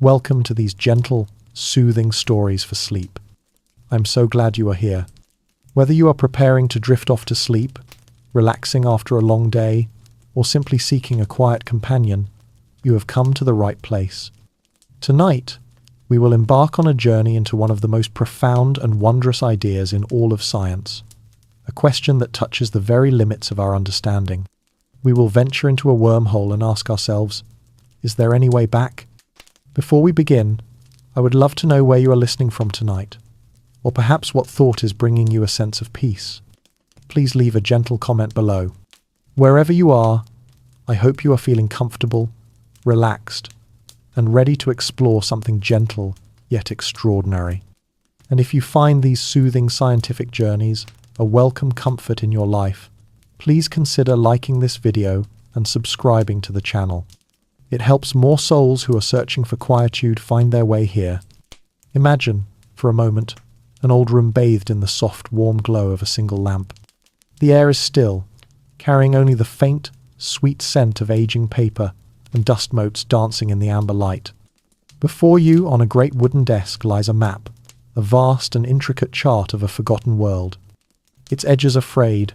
Welcome to these gentle, soothing stories for sleep. I'm so glad you are here. Whether you are preparing to drift off to sleep, relaxing after a long day, or simply seeking a quiet companion, you have come to the right place. Tonight, we will embark on a journey into one of the most profound and wondrous ideas in all of science, a question that touches the very limits of our understanding. We will venture into a wormhole and ask ourselves, is there any way back? Before we begin, I would love to know where you are listening from tonight, or perhaps what thought is bringing you a sense of peace. Please leave a gentle comment below. Wherever you are, I hope you are feeling comfortable, relaxed, and ready to explore something gentle yet extraordinary. And if you find these soothing scientific journeys a welcome comfort in your life, please consider liking this video and subscribing to the channel. It helps more souls who are searching for quietude find their way here. Imagine, for a moment, an old room bathed in the soft, warm glow of a single lamp. The air is still, carrying only the faint, sweet scent of aging paper and dust motes dancing in the amber light. Before you, on a great wooden desk, lies a map, a vast and intricate chart of a forgotten world. Its edges are frayed,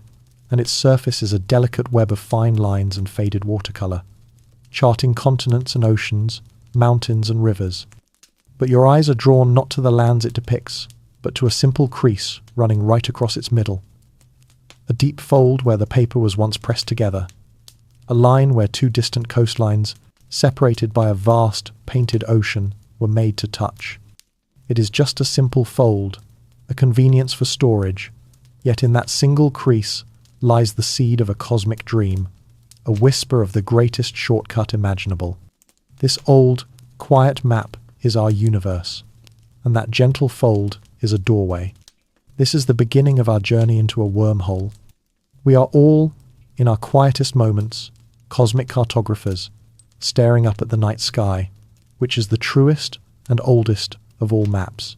and its surface is a delicate web of fine lines and faded watercolor, charting continents and oceans, mountains and rivers. But your eyes are drawn not to the lands it depicts, but to a simple crease running right across its middle. A deep fold where the paper was once pressed together. A line where two distant coastlines, separated by a vast, painted ocean, were made to touch. It is just a simple fold, a convenience for storage, yet in that single crease lies the seed of a cosmic dream, a whisper of the greatest shortcut imaginable. This old, quiet map is our universe, and that gentle fold is a doorway. This is the beginning of our journey into a wormhole. We are all, in our quietest moments, cosmic cartographers, staring up at the night sky, which is the truest and oldest of all maps.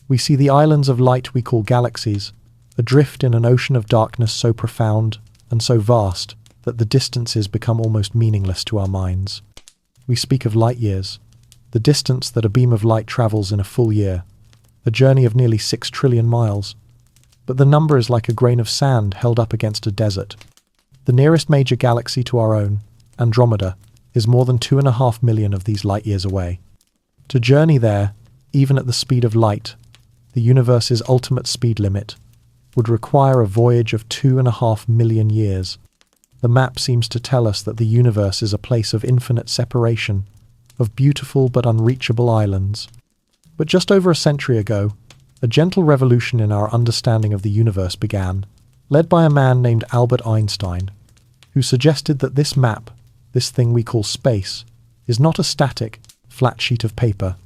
We see the islands of light we call galaxies, adrift in an ocean of darkness so profound and so vast that the distances become almost meaningless to our minds. We speak of light years, the distance that a beam of light travels in a full year, a journey of nearly 6 trillion miles. But the number is like a grain of sand held up against a desert. The nearest major galaxy to our own, Andromeda, is more than 2.5 million of these light years away. To journey there, even at the speed of light, the universe's ultimate speed limit, would require a voyage of 2.5 million years. The map seems to tell us that the universe is a place of infinite separation, of beautiful but unreachable islands. But just over a century ago, a gentle revolution in our understanding of the universe began, led by a man named Albert Einstein, who suggested that this map, this thing we call space, is not a static, flat sheet of paper.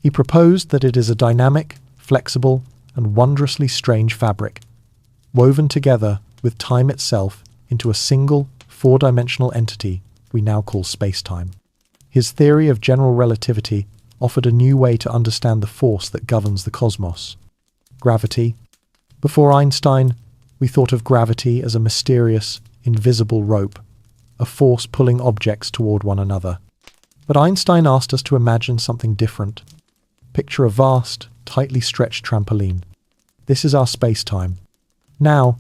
He proposed that it is a dynamic, flexible, and wondrously strange fabric, woven together with time itself into a single, four-dimensional entity we now call spacetime. His theory of general relativity offered a new way to understand the force that governs the cosmos. Gravity. Before Einstein, we thought of gravity as a mysterious, invisible rope, a force pulling objects toward one another. But Einstein asked us to imagine something different. Picture a vast, tightly stretched trampoline. This is our space-time. Now,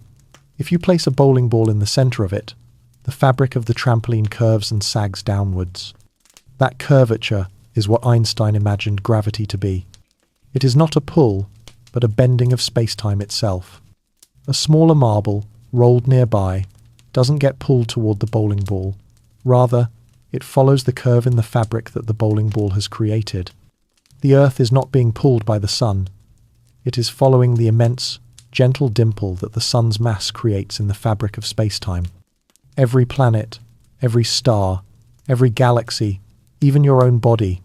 if you place a bowling ball in the center of it, the fabric of the trampoline curves and sags downwards. That curvature is what Einstein imagined gravity to be. It is not a pull, but a bending of space-time itself. A smaller marble, rolled nearby, doesn't get pulled toward the bowling ball. Rather, it follows the curve in the fabric that the bowling ball has created. The Earth is not being pulled by the sun. It is following the immense, gentle dimple that the sun's mass creates in the fabric of space-time. Every planet, every star, every galaxy, even your own body,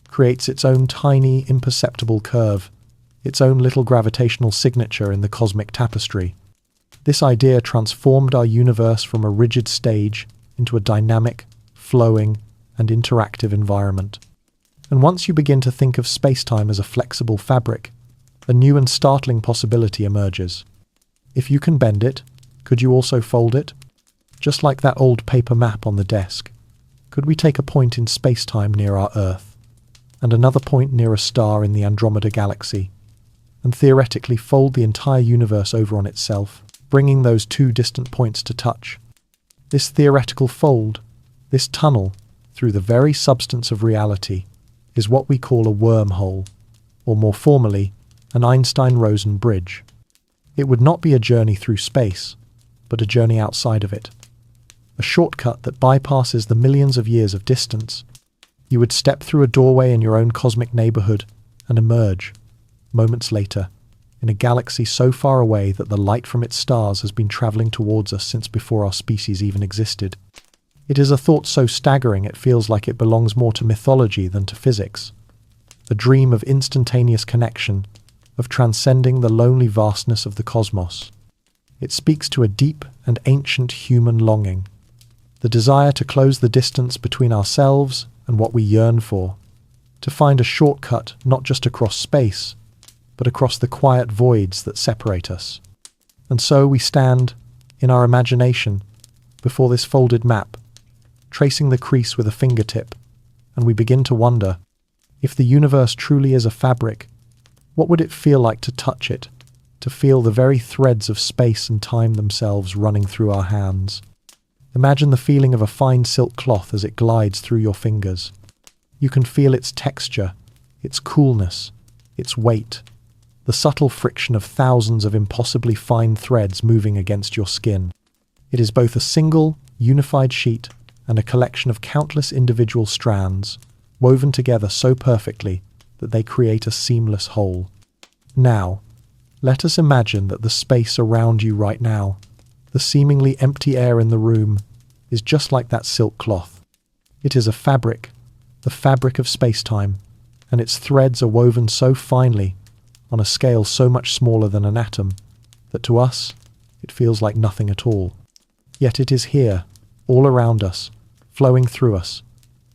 creates its own tiny, imperceptible curve, its own little gravitational signature in the cosmic tapestry. This idea transformed our universe from a rigid stage into a dynamic, flowing, and interactive environment. And once you begin to think of space-time as a flexible fabric, a new and startling possibility emerges. If you can bend it, could you also fold it? Just like that old paper map on the desk, could we take a point in space-time near our Earth and another point near a star in the Andromeda galaxy, and theoretically fold the entire universe over on itself, bringing those two distant points to touch. This theoretical fold, this tunnel, through the very substance of reality, is what we call a wormhole, or more formally, an Einstein-Rosen bridge. It would not be a journey through space, but a journey outside of it. A shortcut that bypasses the millions of years of distance. You would step through a doorway in your own cosmic neighborhood and emerge, moments later, in a galaxy so far away that the light from its stars has been traveling towards us since before our species even existed. It is a thought so staggering it feels like it belongs more to mythology than to physics. A dream of instantaneous connection, of transcending the lonely vastness of the cosmos. It speaks to a deep and ancient human longing, the desire to close the distance between ourselves and what we yearn for, to find a shortcut not just across space, but across the quiet voids that separate us. And so we stand, in our imagination, before this folded map, tracing the crease with a fingertip, and we begin to wonder, if the universe truly is a fabric, what would it feel like to touch it, to feel the very threads of space and time themselves running through our hands? Imagine the feeling of a fine silk cloth as it glides through your fingers. You can feel its texture, its coolness, its weight, the subtle friction of thousands of impossibly fine threads moving against your skin. It is both a single, unified sheet and a collection of countless individual strands, woven together so perfectly that they create a seamless whole. Now, let us imagine that the space around you right now, the seemingly empty air in the room, is just like that silk cloth. It is a fabric, the fabric of space-time, and its threads are woven so finely, on a scale so much smaller than an atom, that to us, it feels like nothing at all. Yet it is here, all around us, flowing through us,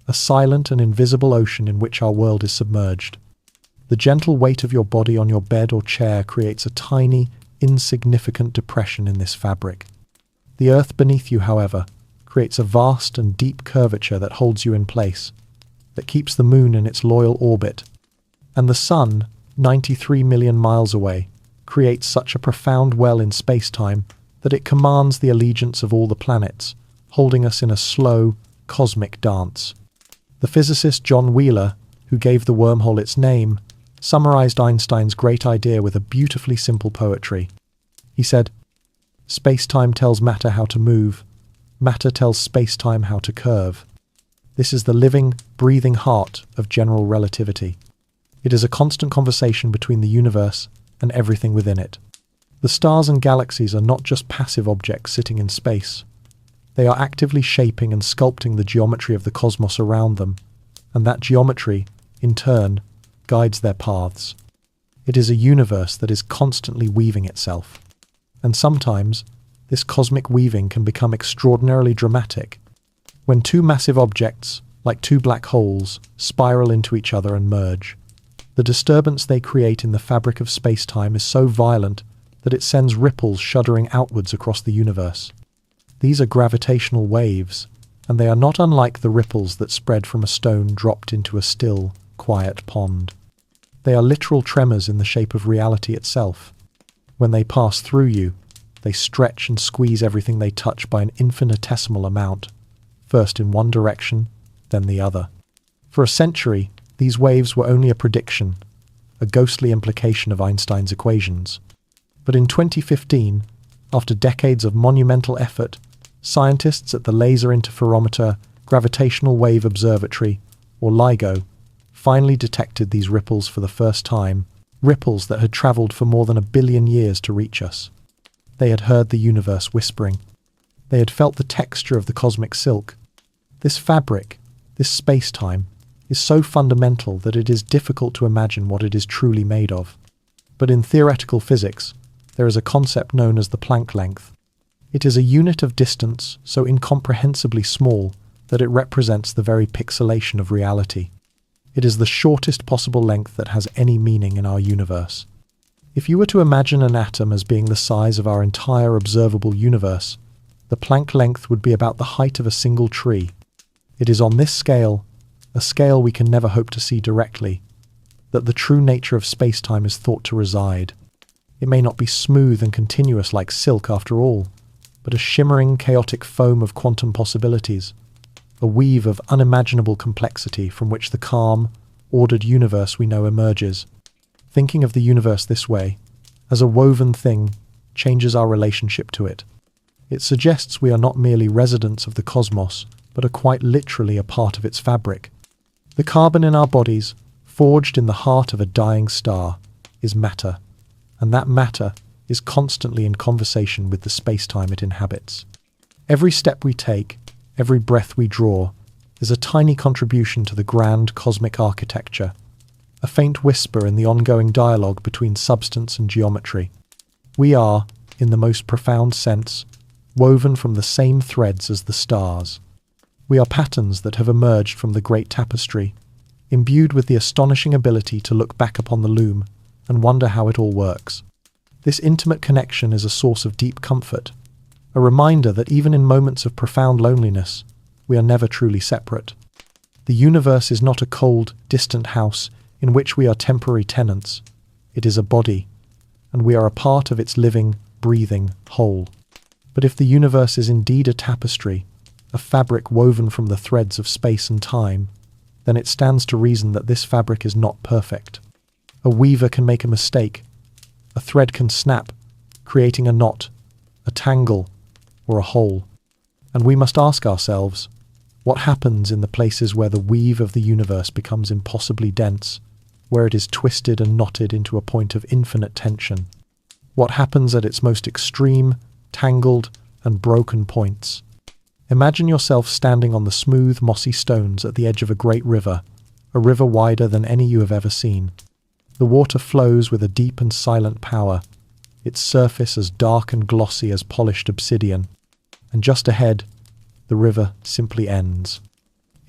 a silent and invisible ocean in which our world is submerged. The gentle weight of your body on your bed or chair creates a tiny, insignificant depression in this fabric. The earth beneath you, however, creates a vast and deep curvature that holds you in place, that keeps the moon in its loyal orbit. And the sun, 93 million miles away, creates such a profound well in space-time that it commands the allegiance of all the planets, holding us in a slow, cosmic dance. The physicist John Wheeler, who gave the wormhole its name, summarized Einstein's great idea with a beautifully simple poetry. He said, "Space-time tells matter how to move, matter tells space-time how to curve. This is the living, breathing heart of general relativity. It is a constant conversation between the universe and everything within it. The stars and galaxies are not just passive objects sitting in space. They are actively shaping and sculpting the geometry of the cosmos around them, and that geometry, in turn, guides their paths. It is a universe that is constantly weaving itself. And sometimes, this cosmic weaving can become extraordinarily dramatic. When two massive objects, like two black holes, spiral into each other and merge, the disturbance they create in the fabric of space-time is so violent that it sends ripples shuddering outwards across the universe. These are gravitational waves, and they are not unlike the ripples that spread from a stone dropped into a still, quiet pond. They are literal tremors in the shape of reality itself. When they pass through you, they stretch and squeeze everything they touch by an infinitesimal amount, first in one direction, then the other. For a century, these waves were only a prediction, a ghostly implication of Einstein's equations. But in 2015, after decades of monumental effort, scientists at the Laser Interferometer Gravitational Wave Observatory, or LIGO, finally detected these ripples for the first time, ripples that had travelled for more than 1 billion years to reach us. They had heard the universe whispering. They had felt the texture of the cosmic silk. This fabric, this space-time, is so fundamental that it is difficult to imagine what it is truly made of. But in theoretical physics, there is a concept known as the Planck length. It is a unit of distance so incomprehensibly small that it represents the very pixelation of reality. It is the shortest possible length that has any meaning in our universe. If you were to imagine an atom as being the size of our entire observable universe, the Planck length would be about the height of a single tree. It is on this scale, a scale we can never hope to see directly, that the true nature of space-time is thought to reside. It may not be smooth and continuous like silk after all, but a shimmering, chaotic foam of quantum possibilities, a weave of unimaginable complexity from which the calm, ordered universe we know emerges. Thinking of the universe this way, as a woven thing, changes our relationship to it. It suggests we are not merely residents of the cosmos, but are quite literally a part of its fabric. The carbon in our bodies, forged in the heart of a dying star, is matter, and that matter is constantly in conversation with the space-time it inhabits. Every step we take, every breath we draw, is a tiny contribution to the grand cosmic architecture, a faint whisper in the ongoing dialogue between substance and geometry. We are, in the most profound sense, woven from the same threads as the stars. We are patterns that have emerged from the great tapestry, imbued with the astonishing ability to look back upon the loom and wonder how it all works. This intimate connection is a source of deep comfort, a reminder that even in moments of profound loneliness, we are never truly separate. The universe is not a cold, distant house in which we are temporary tenants. It is a body, and we are a part of its living, breathing whole. But if the universe is indeed a tapestry, a fabric woven from the threads of space and time, then it stands to reason that this fabric is not perfect. A weaver can make a mistake. A thread can snap, creating a knot, a tangle, or a hole. And we must ask ourselves, what happens in the places where the weave of the universe becomes impossibly dense, where it is twisted and knotted into a point of infinite tension? What happens at its most extreme, tangled, and broken points? Imagine yourself standing on the smooth, mossy stones at the edge of a great river, a river wider than any you have ever seen. The water flows with a deep and silent power, its surface as dark and glossy as polished obsidian, and just ahead, the river simply ends.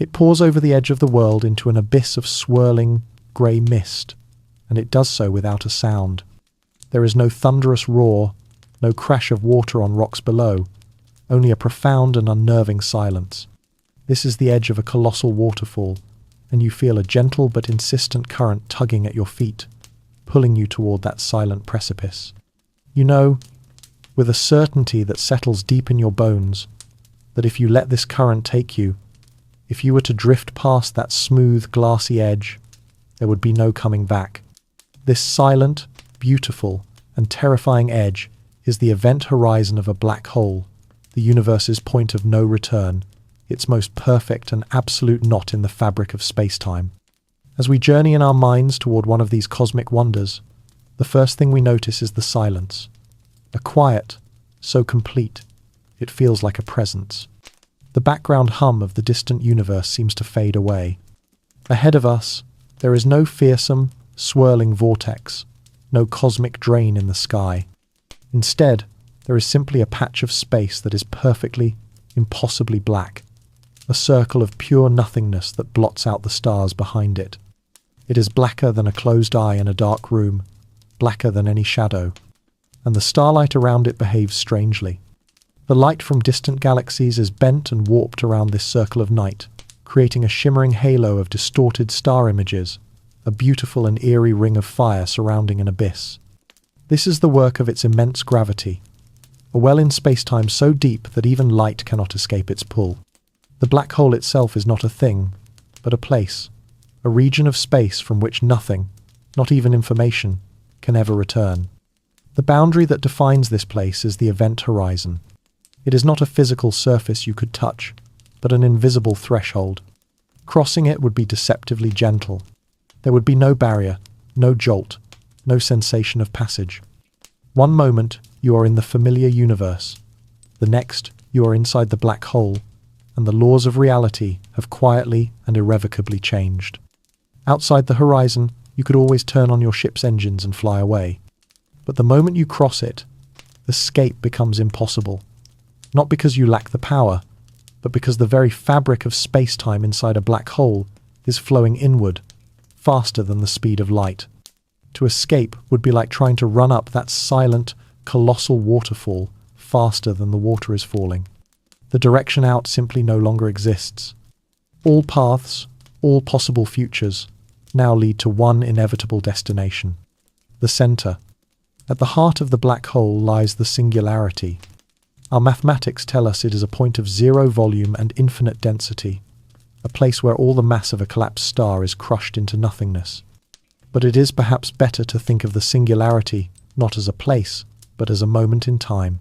It pours over the edge of the world into an abyss of swirling, grey mist, and it does so without a sound. There is no thunderous roar, no crash of water on rocks below, only a profound and unnerving silence. This is the edge of a colossal waterfall, and you feel a gentle but insistent current tugging at your feet, pulling you toward that silent precipice. You know, with a certainty that settles deep in your bones, that if you let this current take you, if you were to drift past that smooth, glassy edge, there would be no coming back. This silent, beautiful, and terrifying edge is the event horizon of a black hole, the universe's point of no return, its most perfect and absolute knot in the fabric of space-time. As we journey in our minds toward one of these cosmic wonders, the first thing we notice is the silence. A quiet, so complete, it feels like a presence. The background hum of the distant universe seems to fade away. Ahead of us, there is no fearsome, swirling vortex, no cosmic drain in the sky. Instead, there is simply a patch of space that is perfectly, impossibly black, a circle of pure nothingness that blots out the stars behind it. It is blacker than a closed eye in a dark room, blacker than any shadow, and the starlight around it behaves strangely. The light from distant galaxies is bent and warped around this circle of night, creating a shimmering halo of distorted star images, a beautiful and eerie ring of fire surrounding an abyss. This is the work of its immense gravity, a well in space-time so deep that even light cannot escape its pull. The black hole itself is not a thing, but a place, a region of space from which nothing, not even information, can ever return. The boundary that defines this place is the event horizon. It is not a physical surface you could touch, but an invisible threshold. Crossing it would be deceptively gentle. There would be no barrier, no jolt, no sensation of passage. One moment, you are in the familiar universe. The next, you are inside the black hole, and the laws of reality have quietly and irrevocably changed. Outside the horizon, you could always turn on your ship's engines and fly away. But the moment you cross it, escape becomes impossible. Not because you lack the power, but because the very fabric of space-time inside a black hole is flowing inward, faster than the speed of light. To escape would be like trying to run up that silent, colossal waterfall faster than the water is falling. The direction out simply no longer exists. All paths, All possible futures now lead to one inevitable destination: the center. At the heart of the black hole lies the singularity. Our mathematics tell us it is a point of zero volume and infinite density, a place where all the mass of a collapsed star is crushed into nothingness. But it is perhaps better to think of the singularity not as a place, but as a moment in time.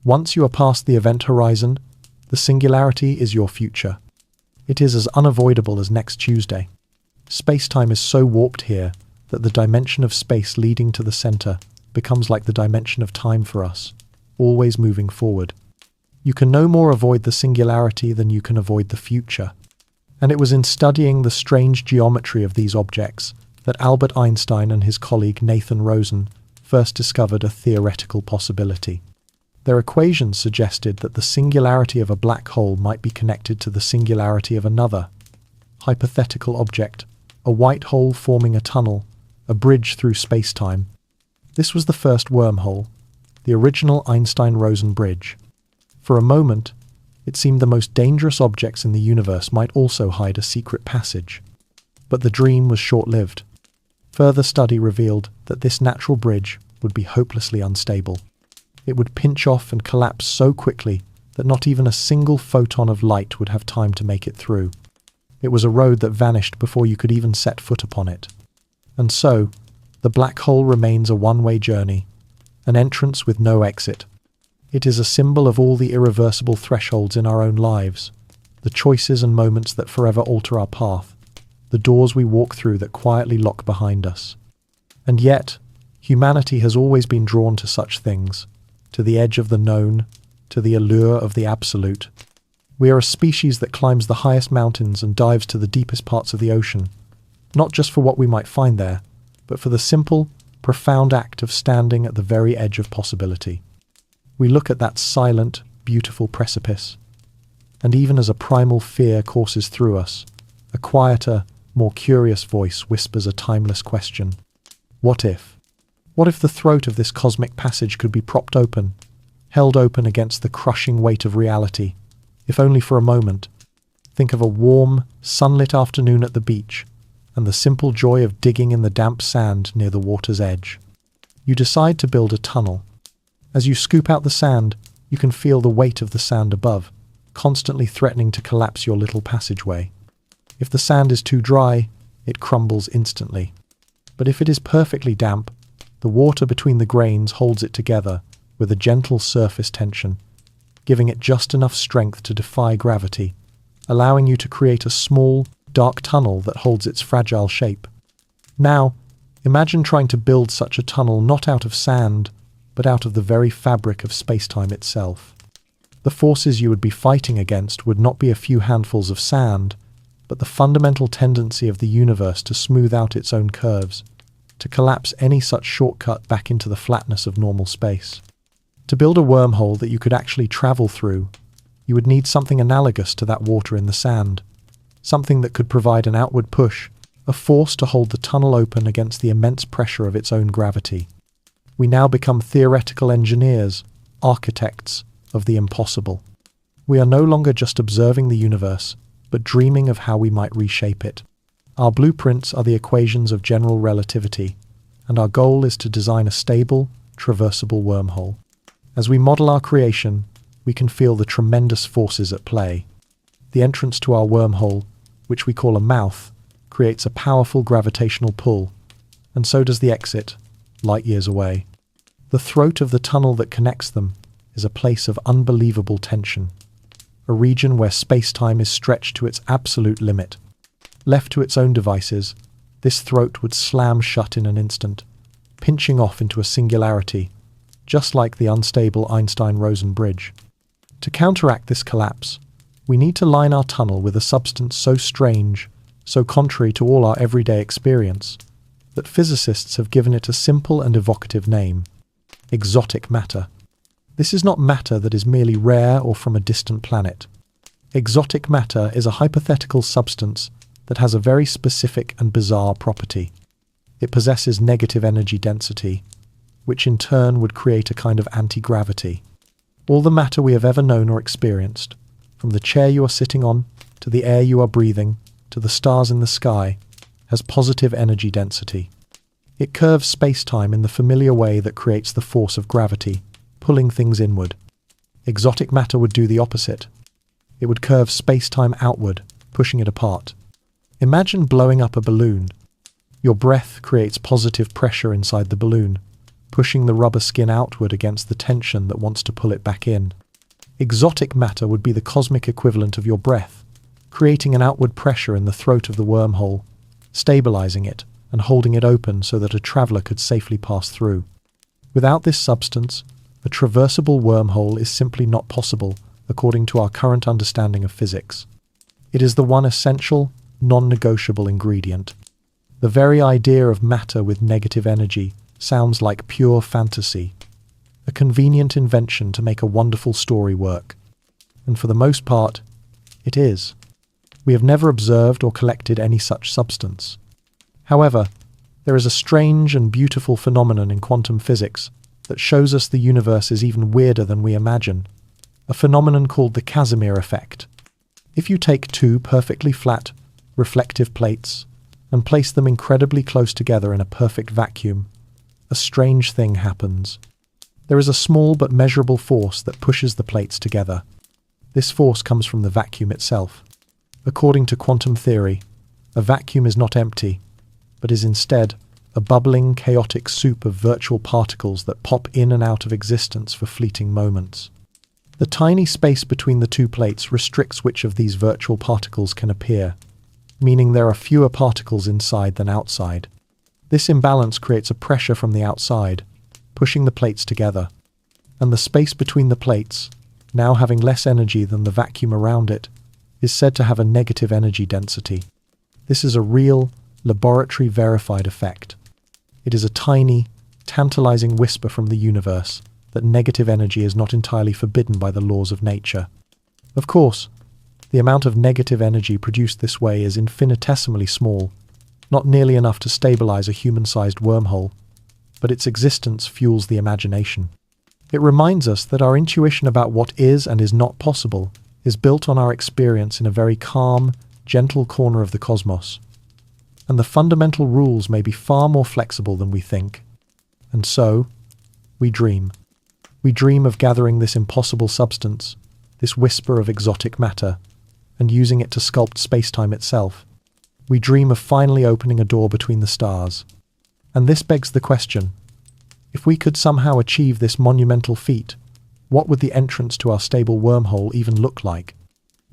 Once you are past the event horizon, the singularity is your future. It is as unavoidable as next Tuesday. Space-time is so warped here that the dimension of space leading to the center becomes like the dimension of time for us, always moving forward. You can no more avoid the singularity than you can avoid the future. And it was in studying the strange geometry of these objects that Albert Einstein and his colleague Nathan Rosen first discovered a theoretical possibility. Their equations suggested that the singularity of a black hole might be connected to the singularity of another hypothetical object, a white hole forming a tunnel, a bridge through space-time. This was the first wormhole, the original Einstein-Rosen bridge. For a moment, it seemed the most dangerous objects in the universe might also hide a secret passage. But the dream was short-lived. Further study revealed that this natural bridge would be hopelessly unstable. It would pinch off and collapse so quickly that not even a single photon of light would have time to make it through. It was a road that vanished before you could even set foot upon it. And so, the black hole remains a one-way journey, an entrance with no exit. It is a symbol of all the irreversible thresholds in our own lives, the choices and moments that forever alter our path, the doors we walk through that quietly lock behind us. And yet, humanity has always been drawn to such things, to the edge of the known, to the allure of the absolute. We are a species that climbs the highest mountains and dives to the deepest parts of the ocean, not just for what we might find there, but for the simple, profound act of standing at the very edge of possibility. We look at that silent, beautiful precipice, and even as a primal fear courses through us, a quieter, more curious voice whispers a timeless question. What if? What if the throat of this cosmic passage could be propped open, held open against the crushing weight of reality, if only for a moment? Think of a warm, sunlit afternoon at the beach, and the simple joy of digging in the damp sand near the water's edge. You decide to build a tunnel. As you scoop out the sand, you can feel the weight of the sand above, constantly threatening to collapse your little passageway. If the sand is too dry, it crumbles instantly. But if it is perfectly damp, the water between the grains holds it together with a gentle surface tension, giving it just enough strength to defy gravity, allowing you to create a small, dark tunnel that holds its fragile shape. Now, imagine trying to build such a tunnel not out of sand, but out of the very fabric of space-time itself. The forces you would be fighting against would not be a few handfuls of sand, but the fundamental tendency of the universe to smooth out its own curves, to collapse any such shortcut back into the flatness of normal space. To build a wormhole that you could actually travel through, you would need something analogous to that water in the sand, something that could provide an outward push, a force to hold the tunnel open against the immense pressure of its own gravity. We now become theoretical engineers, architects of the impossible. We are no longer just observing the universe, but dreaming of how we might reshape it. Our blueprints are the equations of general relativity, and our goal is to design a stable, traversable wormhole. As we model our creation, we can feel the tremendous forces at play. The entrance to our wormhole, which we call a mouth, creates a powerful gravitational pull, and so does the exit, light years away. The throat of the tunnel that connects them is a place of unbelievable tension, a region where space-time is stretched to its absolute limit. Left to its own devices, this throat would slam shut in an instant, pinching off into a singularity, just like the unstable Einstein-Rosen bridge. To counteract this collapse, we need to line our tunnel with a substance so strange, so contrary to all our everyday experience, that physicists have given it a simple and evocative name: exotic matter. This is not matter that is merely rare or from a distant planet. Exotic matter is a hypothetical substance that has a very specific and bizarre property. It possesses negative energy density, which in turn would create a kind of anti-gravity. All the matter we have ever known or experienced, from the chair you are sitting on, to the air you are breathing, to the stars in the sky, has positive energy density. It curves space-time in the familiar way that creates the force of gravity, pulling things inward. Exotic matter would do the opposite. It would curve space-time outward, pushing it apart. Imagine blowing up a balloon. Your breath creates positive pressure inside the balloon, pushing the rubber skin outward against the tension that wants to pull it back in. Exotic matter would be the cosmic equivalent of your breath, creating an outward pressure in the throat of the wormhole, stabilizing it and holding it open so that a traveler could safely pass through. Without this substance, a traversable wormhole is simply not possible, according to our current understanding of physics. It is the one essential, non-negotiable ingredient. The very idea of matter with negative energy sounds like pure fantasy, a convenient invention to make a wonderful story work. And for the most part, it is. We have never observed or collected any such substance. However, there is a strange and beautiful phenomenon in quantum physics that shows us the universe is even weirder than we imagine, a phenomenon called the Casimir effect. If you take two perfectly flat, reflective plates and place them incredibly close together in a perfect vacuum, a strange thing happens. There is a small but measurable force that pushes the plates together. This force comes from the vacuum itself. According to quantum theory, a vacuum is not empty, but is instead a bubbling, chaotic soup of virtual particles that pop in and out of existence for fleeting moments. The tiny space between the two plates restricts which of these virtual particles can appear, meaning there are fewer particles inside than outside. This imbalance creates a pressure from the outside, pushing the plates together, and the space between the plates, now having less energy than the vacuum around it, is said to have a negative energy density. This is a real, laboratory-verified effect. It is a tiny, tantalizing whisper from the universe that negative energy is not entirely forbidden by the laws of nature. Of course, the amount of negative energy produced this way is infinitesimally small, not nearly enough to stabilize a human-sized wormhole, but its existence fuels the imagination. It reminds us that our intuition about what is and is not possible is built on our experience in a very calm, gentle corner of the cosmos, and the fundamental rules may be far more flexible than we think. And so, we dream. We dream of gathering this impossible substance, this whisper of exotic matter, and using it to sculpt space-time itself. We dream of finally opening a door between the stars. And this begs the question, if we could somehow achieve this monumental feat, what would the entrance to our stable wormhole even look like?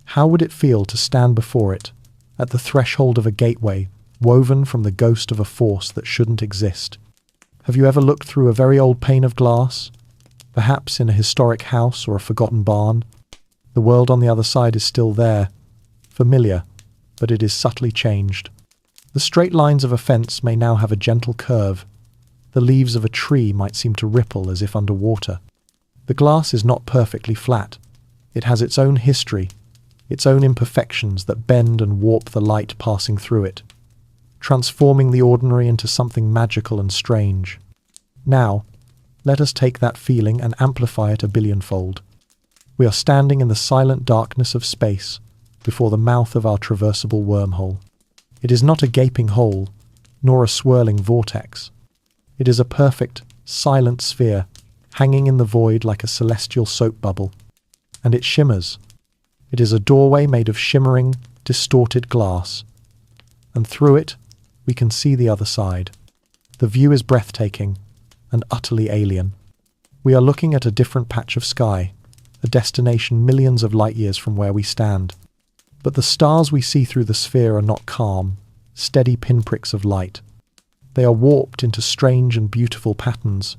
How would it feel to stand before it, at the threshold of a gateway, woven from the ghost of a force that shouldn't exist? Have you ever looked through a very old pane of glass, perhaps in a historic house or a forgotten barn? The world on the other side is still there, familiar, but it is subtly changed. The straight lines of a fence may now have a gentle curve. The leaves of a tree might seem to ripple as if underwater. The glass is not perfectly flat. It has its own history, its own imperfections that bend and warp the light passing through it, transforming the ordinary into something magical and strange. Now, let us take that feeling and amplify it a billionfold. We are standing in the silent darkness of space before the mouth of our traversable wormhole. It is not a gaping hole, nor a swirling vortex. It is a perfect, silent sphere, hanging in the void like a celestial soap bubble. And it shimmers. It is a doorway made of shimmering, distorted glass. And through it, we can see the other side. The view is breathtaking and utterly alien. We are looking at a different patch of sky, a destination millions of light years from where we stand. But the stars we see through the sphere are not calm, steady pinpricks of light. They are warped into strange and beautiful patterns.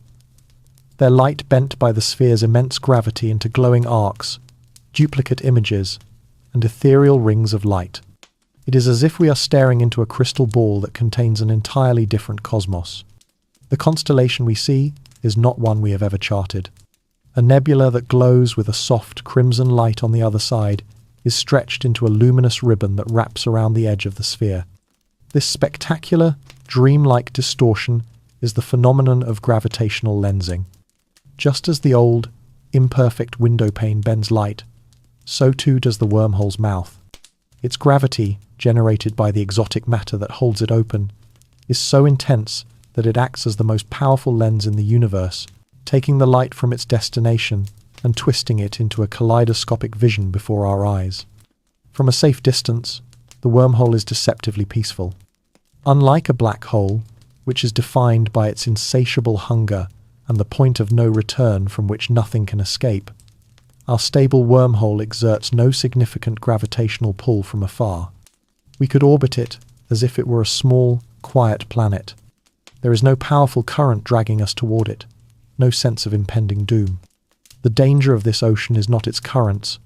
Their light bent by the sphere's immense gravity into glowing arcs, duplicate images, and ethereal rings of light. It is as if we are staring into a crystal ball that contains an entirely different cosmos. The constellation we see is not one we have ever charted. A nebula that glows with a soft crimson light on the other side is stretched into a luminous ribbon that wraps around the edge of the sphere. This spectacular, dreamlike distortion is the phenomenon of gravitational lensing. Just as the old, imperfect window pane bends light, so too does the wormhole's mouth. Its gravity, generated by the exotic matter that holds it open, is so intense that it acts as the most powerful lens in the universe, taking the light from its destination and twisting it into a kaleidoscopic vision before our eyes. From a safe distance, the wormhole is deceptively peaceful. Unlike a black hole, which is defined by its insatiable hunger and the point of no return from which nothing can escape, our stable wormhole exerts no significant gravitational pull from afar. We could orbit it as if it were a small, quiet planet. There is no powerful current dragging us toward it, no sense of impending doom. The danger of this ocean is not its currents,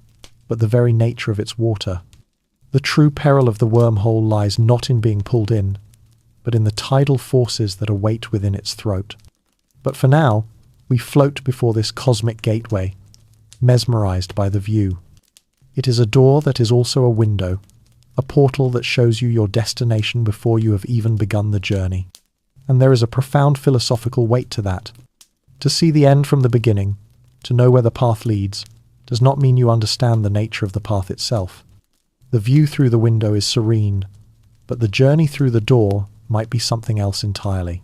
but the very nature of its water. The true peril of the wormhole lies not in being pulled in, but in the tidal forces that await within its throat. But for now, we float before this cosmic gateway, mesmerized by the view. It is a door that is also a window, a portal that shows you your destination before you have even begun the journey. And there is a profound philosophical weight to that. To see the end from the beginning, to know where the path leads, does not mean you understand the nature of the path itself. The view through the window is serene, but the journey through the door might be something else entirely.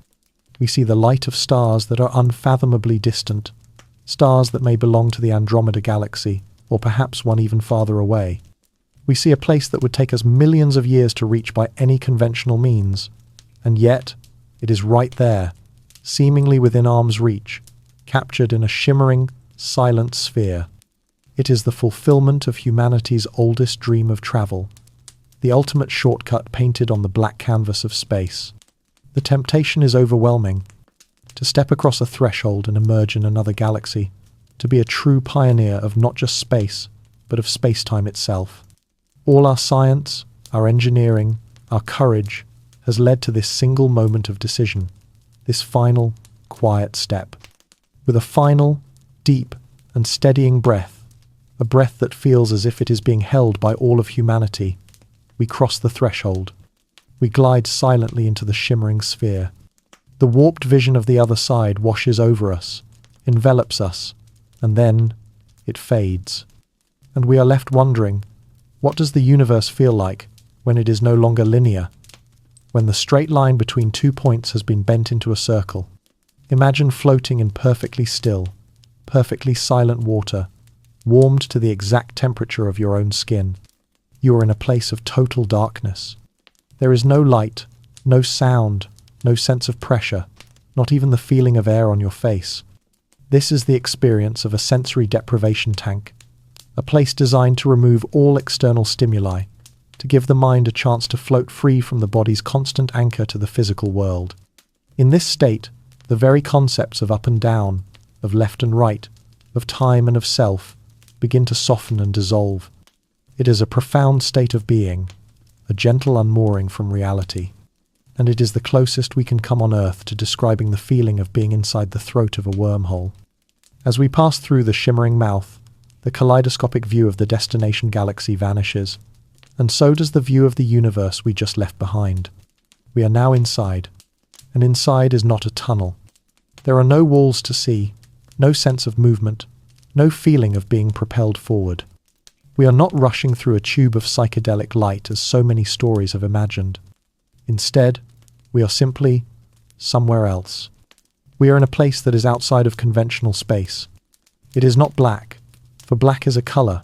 We see the light of stars that are unfathomably distant, stars that may belong to the Andromeda galaxy, or perhaps one even farther away. We see a place that would take us millions of years to reach by any conventional means, and yet it is right there, seemingly within arm's reach, captured in a shimmering, silent sphere. It is the fulfillment of humanity's oldest dream of travel, the ultimate shortcut painted on the black canvas of space. The temptation is overwhelming. To step across a threshold and emerge in another galaxy, to be a true pioneer of not just space, but of space-time itself. All our science, our engineering, our courage has led to this single moment of decision, this final, quiet step. With a final, deep, and steadying breath, a breath that feels as if it is being held by all of humanity, we cross the threshold. We glide silently into the shimmering sphere. The warped vision of the other side washes over us, envelops us, and then it fades. And we are left wondering, what does the universe feel like when it is no longer linear? When the straight line between 2 points has been bent into a circle? Imagine floating in perfectly still, perfectly silent water, warmed to the exact temperature of your own skin. You are in a place of total darkness. There is no light, no sound, no sense of pressure, not even the feeling of air on your face. This is the experience of a sensory deprivation tank, a place designed to remove all external stimuli, to give the mind a chance to float free from the body's constant anchor to the physical world. In this state, the very concepts of up and down, of left and right, of time and of self, begin to soften and dissolve. It is a profound state of being, a gentle unmooring from reality. And it is the closest we can come on Earth to describing the feeling of being inside the throat of a wormhole. As we pass through the shimmering mouth, the kaleidoscopic view of the destination galaxy vanishes, and so does the view of the universe we just left behind. We are now inside, and inside is not a tunnel. There are no walls to see, no sense of movement, no feeling of being propelled forward. We are not rushing through a tube of psychedelic light as so many stories have imagined. Instead, we are simply somewhere else. We are in a place that is outside of conventional space. It is not black, for black is a color,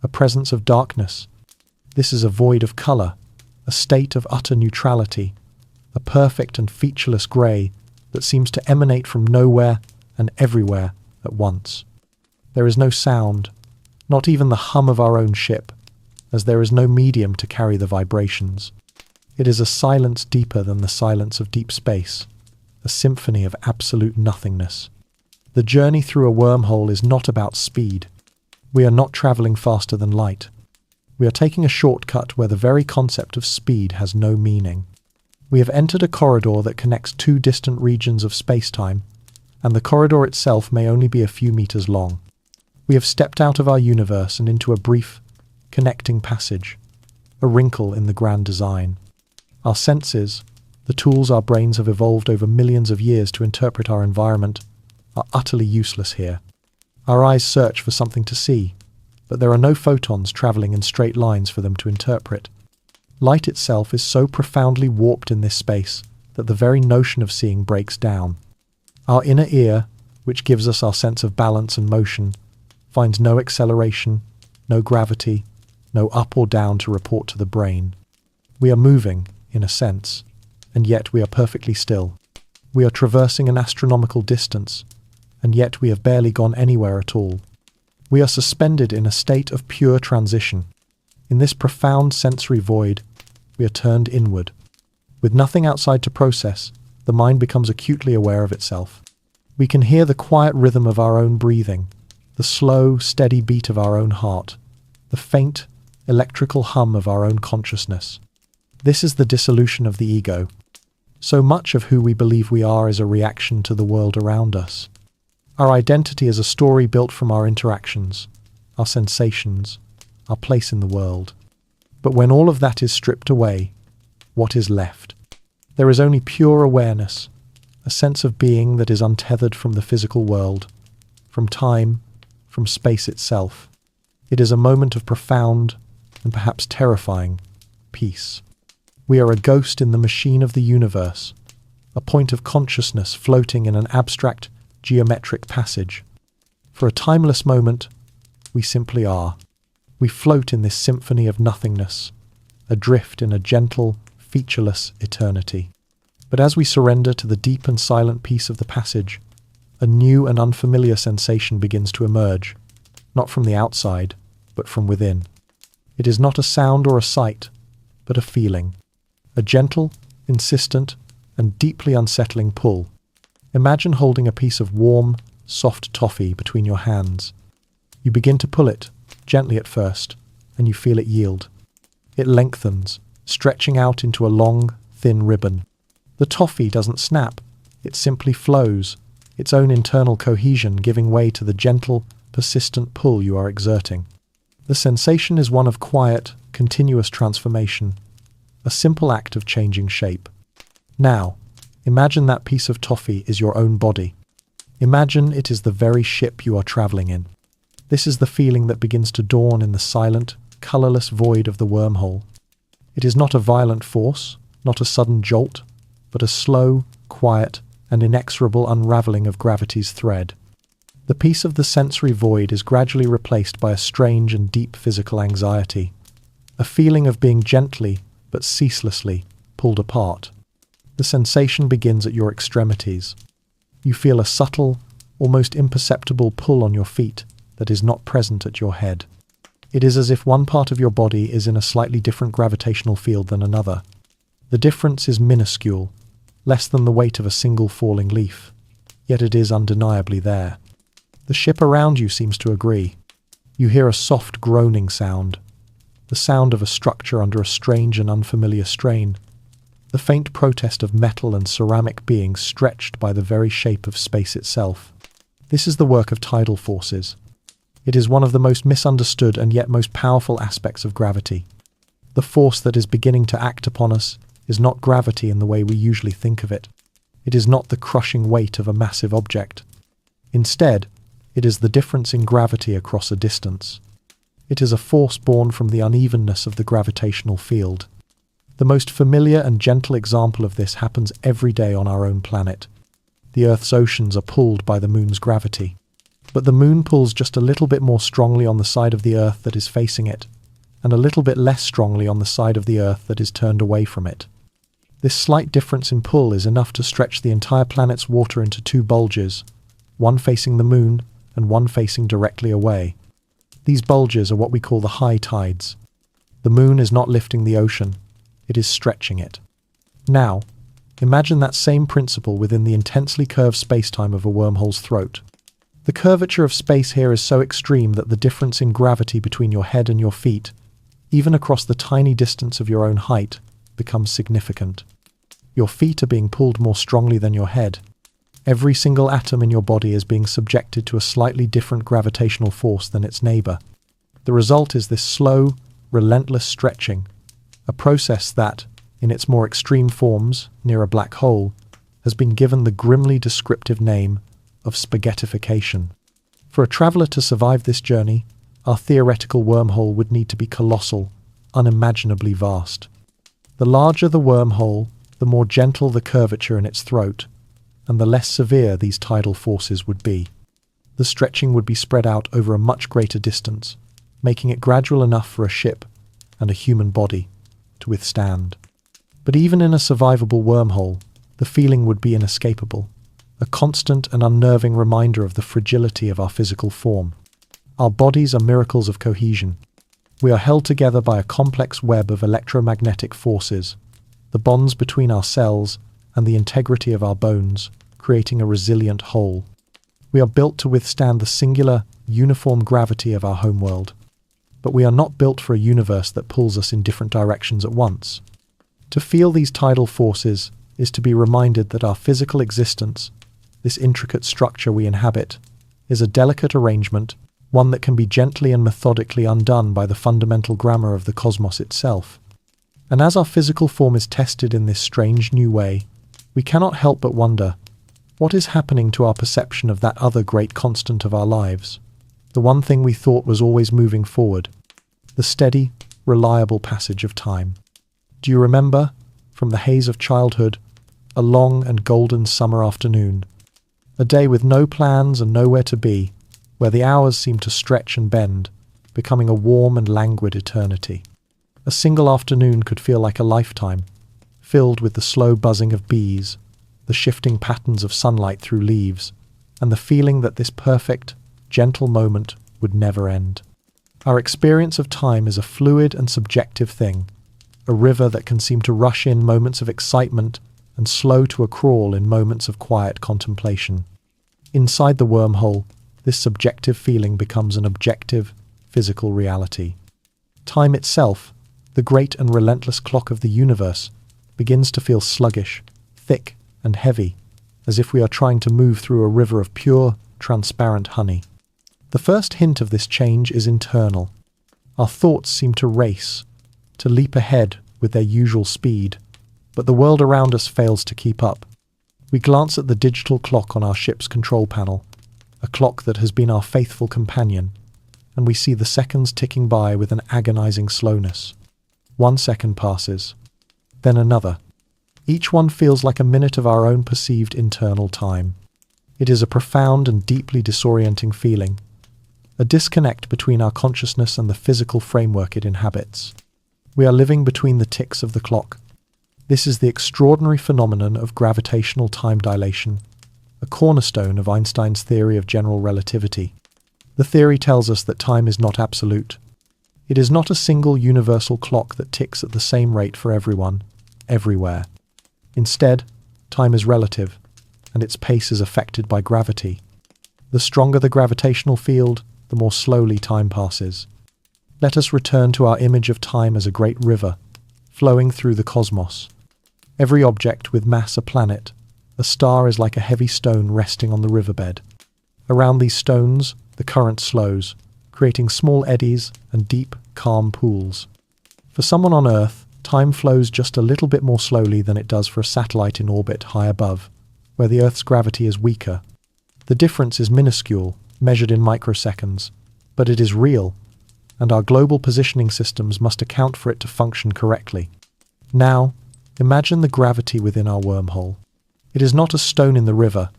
a presence of darkness. This is a void of color, a state of utter neutrality, a perfect and featureless grey that seems to emanate from nowhere and everywhere at once. There is no sound, not even the hum of our own ship, as there is no medium to carry the vibrations. It is a silence deeper than the silence of deep space, a symphony of absolute nothingness. The journey through a wormhole is not about speed. We are not travelling faster than light. We are taking a shortcut where the very concept of speed has no meaning. We have entered a corridor that connects two distant regions of space-time, and the corridor itself may only be a few meters long. We have stepped out of our universe and into a brief, connecting passage, a wrinkle in the grand design. Our senses, the tools our brains have evolved over millions of years to interpret our environment, are utterly useless here. Our eyes search for something to see, but there are no photons travelling in straight lines for them to interpret. Light itself is so profoundly warped in this space that the very notion of seeing breaks down. Our inner ear, which gives us our sense of balance and motion, finds no acceleration, no gravity, no up or down to report to the brain. We are moving, in a sense, and yet we are perfectly still. We are traversing an astronomical distance, and yet we have barely gone anywhere at all. We are suspended in a state of pure transition. In this profound sensory void, we are turned inward. With nothing outside to process, the mind becomes acutely aware of itself. We can hear the quiet rhythm of our own breathing, the slow, steady beat of our own heart, the faint, electrical hum of our own consciousness. This is the dissolution of the ego. So much of who we believe we are is a reaction to the world around us. Our identity is a story built from our interactions, our sensations, our place in the world. But when all of that is stripped away, what is left? There is only pure awareness, a sense of being that is untethered from the physical world, from time, from space itself. It is a moment of profound, and perhaps terrifying, peace. We are a ghost in the machine of the universe, a point of consciousness floating in an abstract, geometric passage. For a timeless moment, we simply are. We float in this symphony of nothingness, adrift in a gentle, featureless eternity. But as we surrender to the deep and silent peace of the passage, a new and unfamiliar sensation begins to emerge, not from the outside, but from within. It is not a sound or a sight, but a feeling. A gentle, insistent, and deeply unsettling pull. Imagine holding a piece of warm, soft toffee between your hands. You begin to pull it, gently at first, and you feel it yield. It lengthens, stretching out into a long, thin ribbon. The toffee doesn't snap, it simply flows, its own internal cohesion giving way to the gentle, persistent pull you are exerting. The sensation is one of quiet, continuous transformation, a simple act of changing shape. Now, imagine that piece of toffee is your own body. Imagine it is the very ship you are traveling in. This is the feeling that begins to dawn in the silent, colorless void of the wormhole. It is not a violent force, not a sudden jolt, but a slow, quiet, and inexorable unraveling of gravity's thread. The peace of the sensory void is gradually replaced by a strange and deep physical anxiety, a feeling of being gently, but ceaselessly, pulled apart. The sensation begins at your extremities. You feel a subtle, almost imperceptible pull on your feet that is not present at your head. It is as if one part of your body is in a slightly different gravitational field than another. The difference is minuscule, less than the weight of a single falling leaf, yet it is undeniably there. The ship around you seems to agree. You hear a soft groaning sound, the sound of a structure under a strange and unfamiliar strain, the faint protest of metal and ceramic beings stretched by the very shape of space itself. This is the work of tidal forces. It is one of the most misunderstood and yet most powerful aspects of gravity. The force that is beginning to act upon us is not gravity in the way we usually think of it. It is not the crushing weight of a massive object. Instead, it is the difference in gravity across a distance. It is a force born from the unevenness of the gravitational field. The most familiar and gentle example of this happens every day on our own planet. The Earth's oceans are pulled by the Moon's gravity. But the Moon pulls just a little bit more strongly on the side of the Earth that is facing it, and a little bit less strongly on the side of the Earth that is turned away from it. This slight difference in pull is enough to stretch the entire planet's water into two bulges, one facing the Moon and one facing directly away. These bulges are what we call the high tides. The Moon is not lifting the ocean, it is stretching it. Now, imagine that same principle within the intensely curved spacetime of a wormhole's throat. The curvature of space here is so extreme that the difference in gravity between your head and your feet, even across the tiny distance of your own height, becomes significant. Your feet are being pulled more strongly than your head. Every single atom in your body is being subjected to a slightly different gravitational force than its neighbor. The result is this slow, relentless stretching, a process that, in its more extreme forms, near a black hole, has been given the grimly descriptive name of spaghettification. For a traveler to survive this journey, our theoretical wormhole would need to be colossal, unimaginably vast. The larger the wormhole, the more gentle the curvature in its throat, and the less severe these tidal forces would be. The stretching would be spread out over a much greater distance, making it gradual enough for a ship and a human body to withstand. But even in a survivable wormhole, the feeling would be inescapable, a constant and unnerving reminder of the fragility of our physical form. Our bodies are miracles of cohesion. We are held together by a complex web of electromagnetic forces, the bonds between our cells and the integrity of our bones, creating a resilient whole. We are built to withstand the singular, uniform gravity of our homeworld. But we are not built for a universe that pulls us in different directions at once. To feel these tidal forces is to be reminded that our physical existence, this intricate structure we inhabit, is a delicate arrangement, one that can be gently and methodically undone by the fundamental grammar of the cosmos itself. And as our physical form is tested in this strange new way, we cannot help but wonder, what is happening to our perception of that other great constant of our lives? The one thing we thought was always moving forward, the steady, reliable passage of time. Do you remember, from the haze of childhood, a long and golden summer afternoon, a day with no plans and nowhere to be, where the hours seemed to stretch and bend, becoming a warm and languid eternity? A single afternoon could feel like a lifetime, filled with the slow buzzing of bees, the shifting patterns of sunlight through leaves, and the feeling that this perfect, gentle moment would never end. Our experience of time is a fluid and subjective thing, a river that can seem to rush in moments of excitement and slow to a crawl in moments of quiet contemplation. Inside the wormhole, this subjective feeling becomes an objective, physical reality. Time itself, the great and relentless clock of the universe, begins to feel sluggish, thick, and heavy, as if we are trying to move through a river of pure, transparent honey. The first hint of this change is internal. Our thoughts seem to race, to leap ahead with their usual speed, but the world around us fails to keep up. We glance at the digital clock on our ship's control panel, a clock that has been our faithful companion, and we see the seconds ticking by with an agonizing slowness. 1 second passes, then another. Each one feels like a minute of our own perceived internal time. It is a profound and deeply disorienting feeling, a disconnect between our consciousness and the physical framework it inhabits. We are living between the ticks of the clock. This is the extraordinary phenomenon of gravitational time dilation, a cornerstone of Einstein's theory of general relativity. The theory tells us that time is not absolute. It is not a single universal clock that ticks at the same rate for everyone, everywhere. Instead, time is relative, and its pace is affected by gravity. The stronger the gravitational field, the more slowly time passes. Let us return to our image of time as a great river, flowing through the cosmos. Every object with mass a planet, a star is like a heavy stone resting on the riverbed. Around these stones, the current slows, creating small eddies and deep, calm pools. For someone on Earth, time flows just a little bit more slowly than it does for a satellite in orbit high above, where the Earth's gravity is weaker. The difference is minuscule, measured in microseconds, but it is real, and our global positioning systems must account for it to function correctly. Now, imagine the gravity within our wormhole. It is not a stone in the river,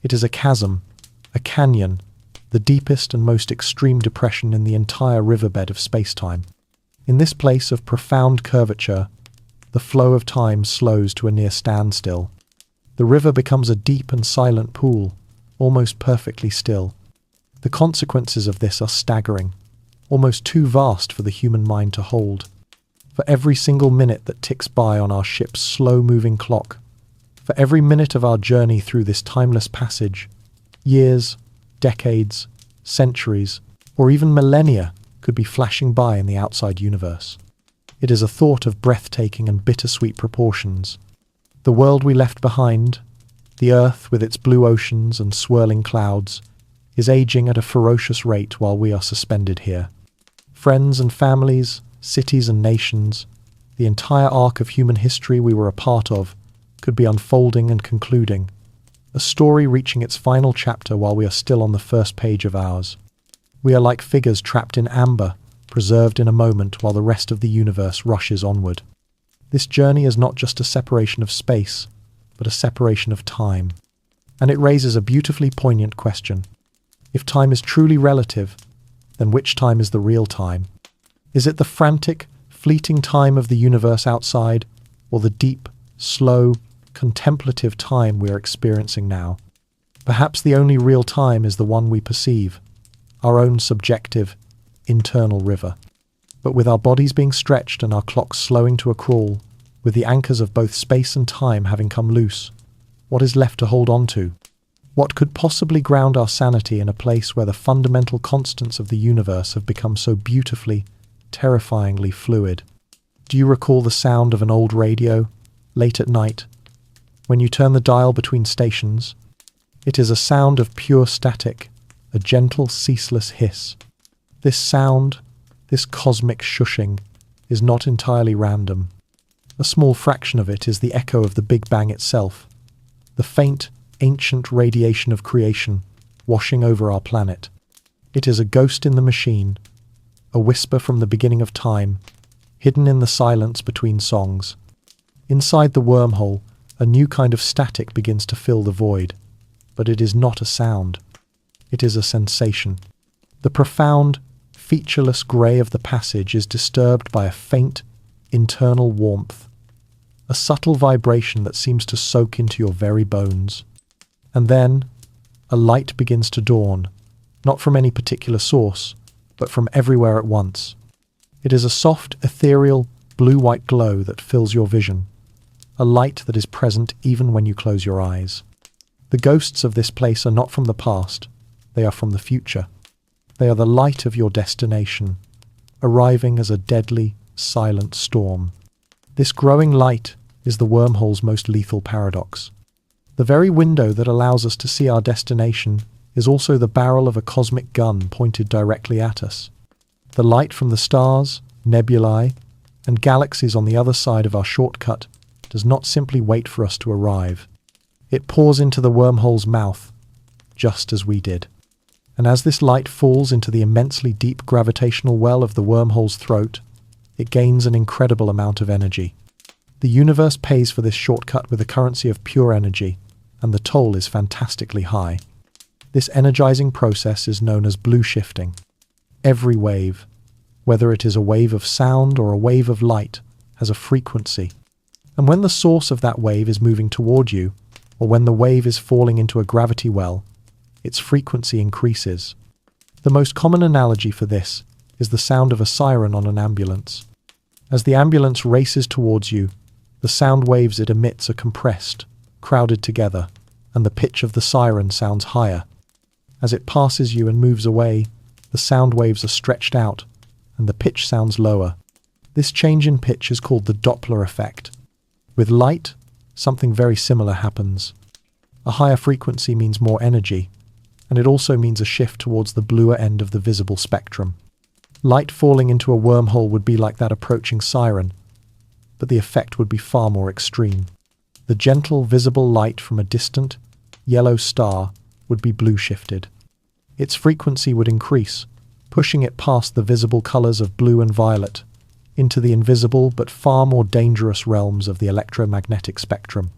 it is a chasm, a canyon, the deepest and most extreme depression in the entire riverbed of spacetime. In this place of profound curvature, the flow of time slows to a near standstill. The river becomes a deep and silent pool, almost perfectly still. The consequences of this are staggering, almost too vast for the human mind to hold. For every single minute that ticks by on our ship's slow-moving clock, for every minute of our journey through this timeless passage, years, decades, centuries, or even millennia could be flashing by in the outside universe. It is a thought of breathtaking and bittersweet proportions. The world we left behind, the Earth with its blue oceans and swirling clouds, is aging at a ferocious rate while we are suspended here. Friends and families, cities and nations, the entire arc of human history we were a part of, could be unfolding and concluding, a story reaching its final chapter while we are still on the first page of ours. We are like figures trapped in amber, preserved in a moment while the rest of the universe rushes onward. This journey is not just a separation of space, but a separation of time. And it raises a beautifully poignant question. If time is truly relative, then which time is the real time? Is it the frantic, fleeting time of the universe outside, or the deep, slow, contemplative time we are experiencing now? Perhaps the only real time is the one we perceive, our own subjective, internal river. But with our bodies being stretched and our clocks slowing to a crawl, with the anchors of both space and time having come loose, what is left to hold on to? What could possibly ground our sanity in a place where the fundamental constants of the universe have become so beautifully, terrifyingly fluid? Do you recall the sound of an old radio, late at night, when you turn the dial between stations? It is a sound of pure static, a gentle, ceaseless hiss. This sound, this cosmic shushing, is not entirely random. A small fraction of it is the echo of the Big Bang itself, the faint, ancient radiation of creation washing over our planet. It is a ghost in the machine, a whisper from the beginning of time, hidden in the silence between songs. Inside the wormhole, a new kind of static begins to fill the void. But it is not a sound. It is a sensation. The profound, featureless grey of the passage is disturbed by a faint, internal warmth, a subtle vibration that seems to soak into your very bones. And then, a light begins to dawn, not from any particular source, but from everywhere at once. It is a soft, ethereal, blue-white glow that fills your vision, a light that is present even when you close your eyes. The ghosts of this place are not from the past, they are from the future. They are the light of your destination, arriving as a deadly, silent storm. This growing light is the wormhole's most lethal paradox. The very window that allows us to see our destination is also the barrel of a cosmic gun pointed directly at us. The light from the stars, nebulae, and galaxies on the other side of our shortcut does not simply wait for us to arrive. It pours into the wormhole's mouth, just as we did. And as this light falls into the immensely deep gravitational well of the wormhole's throat, it gains an incredible amount of energy. The universe pays for this shortcut with a currency of pure energy, and the toll is fantastically high. This energizing process is known as blue shifting. Every wave, whether it is a wave of sound or a wave of light, has a frequency. And when the source of that wave is moving toward you, or when the wave is falling into a gravity well, its frequency increases. The most common analogy for this is the sound of a siren on an ambulance. As the ambulance races towards you, the sound waves it emits are compressed, crowded together, and the pitch of the siren sounds higher. As it passes you and moves away, the sound waves are stretched out, and the pitch sounds lower. This change in pitch is called the Doppler effect. With light, something very similar happens. A higher frequency means more energy, and it also means a shift towards the bluer end of the visible spectrum. Light falling into a wormhole would be like that approaching siren, but the effect would be far more extreme. The gentle, visible light from a distant, yellow star would be blue shifted. Its frequency would increase, pushing it past the visible colors of blue and violet, into the invisible but far more dangerous realms of the electromagnetic spectrum.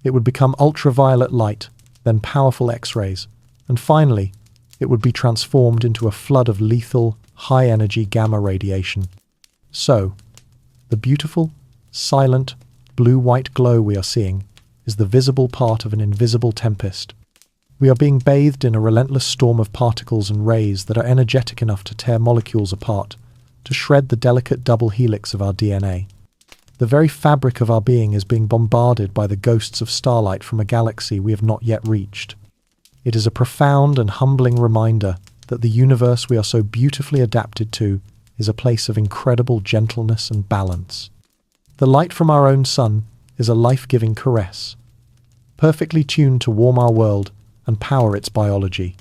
It would become ultraviolet light, then powerful X-rays, and finally, it would be transformed into a flood of lethal, high-energy gamma radiation. So, the beautiful, silent, blue-white glow we are seeing is the visible part of an invisible tempest. We are being bathed in a relentless storm of particles and rays that are energetic enough to tear molecules apart, to shred the delicate double helix of our DNA. The very fabric of our being is being bombarded by the ghosts of starlight from a galaxy we have not yet reached. It is a profound and humbling reminder that the universe we are so beautifully adapted to is a place of incredible gentleness and balance. The light from our own sun is a life-giving caress, perfectly tuned to warm our world and power its biology.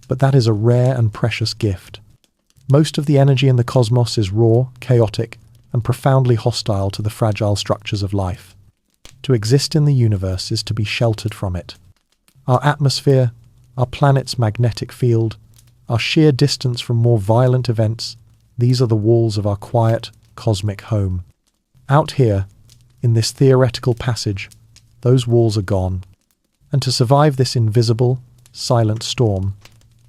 But that is a rare and precious gift. Most of the energy in the cosmos is raw, chaotic, and profoundly hostile to the fragile structures of life. To exist in the universe is to be sheltered from it. Our atmosphere, our planet's magnetic field, our sheer distance from more violent events, these are the walls of our quiet, cosmic home. Out here, In this theoretical passage, those walls are gone. And to survive this invisible, silent storm,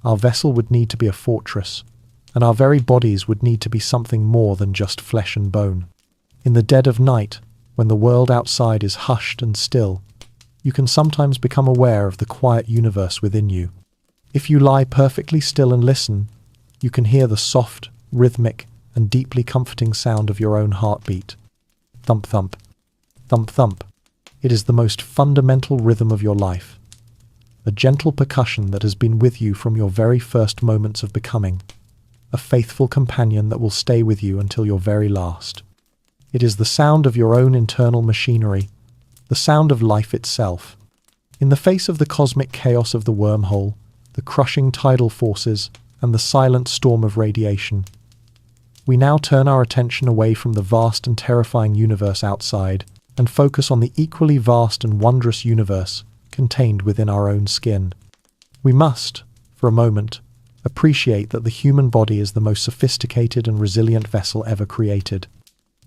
our vessel would need to be a fortress, and our very bodies would need to be something more than just flesh and bone. In the dead of night, when the world outside is hushed and still, you can sometimes become aware of the quiet universe within you. If you lie perfectly still and listen, you can hear the soft, rhythmic, and deeply comforting sound of your own heartbeat. Thump thump, thump thump. It is the most fundamental rhythm of your life. A gentle percussion that has been with you from your very first moments of becoming. A faithful companion that will stay with you until your very last. It is the sound of your own internal machinery, the sound of life itself. In the face of the cosmic chaos of the wormhole, the crushing tidal forces, and the silent storm of radiation, we now turn our attention away from the vast and terrifying universe outside and focus on the equally vast and wondrous universe contained within our own skin. We must, for a moment, appreciate that the human body is the most sophisticated and resilient vessel ever created.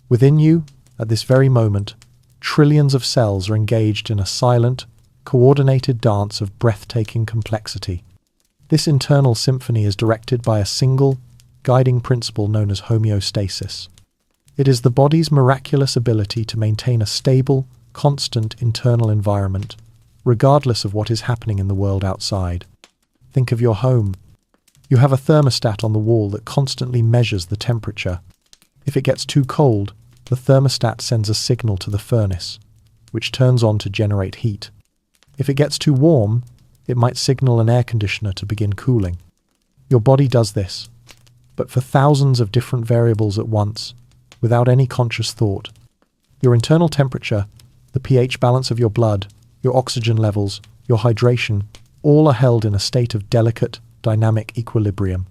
Within you, at this very moment, trillions of cells are engaged in a silent, coordinated dance of breathtaking complexity. This internal symphony is directed by a single, guiding principle known as homeostasis. It is the body's miraculous ability to maintain a stable, constant internal environment, regardless of what is happening in the world outside. Think of your home. You have a thermostat on the wall that constantly measures the temperature. If it gets too cold, the thermostat sends a signal to the furnace, which turns on to generate heat. If it gets too warm, it might signal an air conditioner to begin cooling. Your body does this, but for thousands of different variables at once, without any conscious thought. Your internal temperature, the pH balance of your blood, your oxygen levels, your hydration, all are held in a state of delicate, dynamic equilibrium.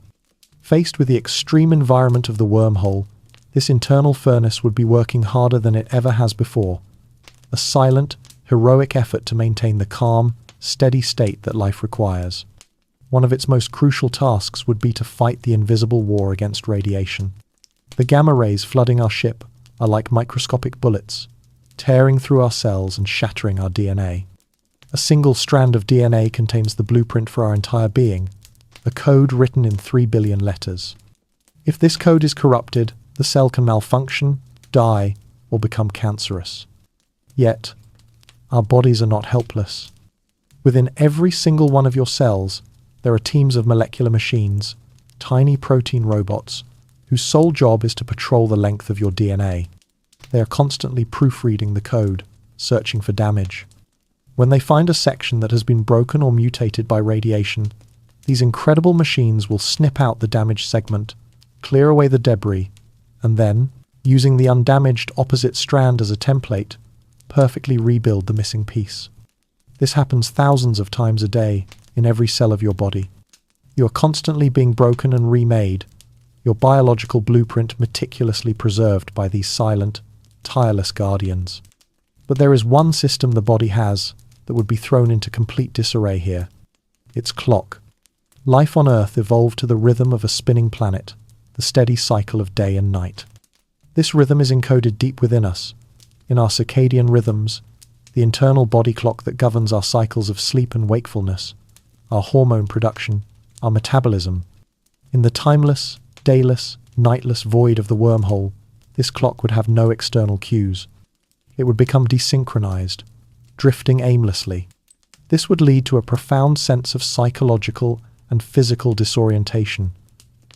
Faced with the extreme environment of the wormhole, this internal furnace would be working harder than it ever has before. A silent, heroic effort to maintain the calm, steady state that life requires. One of its most crucial tasks would be to fight the invisible war against radiation. The gamma rays flooding our ship are like microscopic bullets, tearing through our cells and shattering our DNA. A single strand of DNA contains the blueprint for our entire being, a code written in 3 billion letters. If this code is corrupted, the cell can malfunction, die, or become cancerous. Yet, our bodies are not helpless. Within every single one of your cells, there are teams of molecular machines, tiny protein robots, whose sole job is to patrol the length of your DNA. They are constantly proofreading the code, searching for damage. When they find a section that has been broken or mutated by radiation, these incredible machines will snip out the damaged segment, clear away the debris, and then, using the undamaged opposite strand as a template, perfectly rebuild the missing piece. This happens thousands of times a day in every cell of your body. You are constantly being broken and remade, your biological blueprint meticulously preserved by these silent, tireless guardians. But there is one system the body has that would be thrown into complete disarray here. Its clock. Life on Earth evolved to the rhythm of a spinning planet, the steady cycle of day and night. This rhythm is encoded deep within us, in our circadian rhythms, the internal body clock that governs our cycles of sleep and wakefulness, our hormone production, our metabolism. In the timeless, dayless, nightless void of the wormhole, this clock would have no external cues. It would become desynchronized, drifting aimlessly. This would lead to a profound sense of psychological and physical disorientation,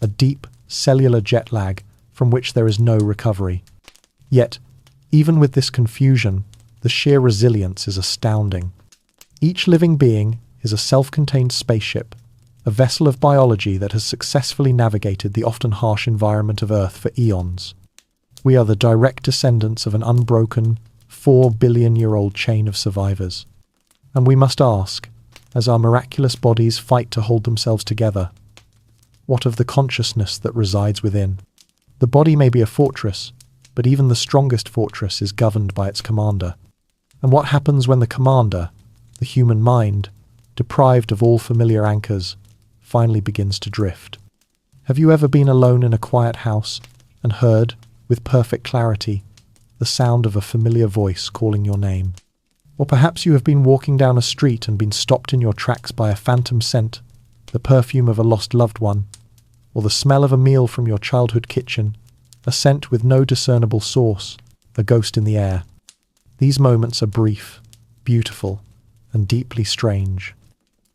a deep, cellular jet lag from which there is no recovery. Yet, even with this confusion, the sheer resilience is astounding. Each living being is a self-contained spaceship, a vessel of biology that has successfully navigated the often harsh environment of Earth for eons. We are the direct descendants of an unbroken, 4-billion-year-old chain of survivors. And we must ask, as our miraculous bodies fight to hold themselves together, what of the consciousness that resides within? The body may be a fortress, but even the strongest fortress is governed by its commander. And what happens when the commander, the human mind, deprived of all familiar anchors, finally begins to drift? Have you ever been alone in a quiet house and heard, with perfect clarity, the the sound of a familiar voice calling your name. Or perhaps you have been walking down a street and been stopped in your tracks by a phantom scent, the perfume of a lost loved one, or the smell of a meal from your childhood kitchen, a scent with no discernible source, a ghost in the air. These moments are brief, beautiful, and deeply strange.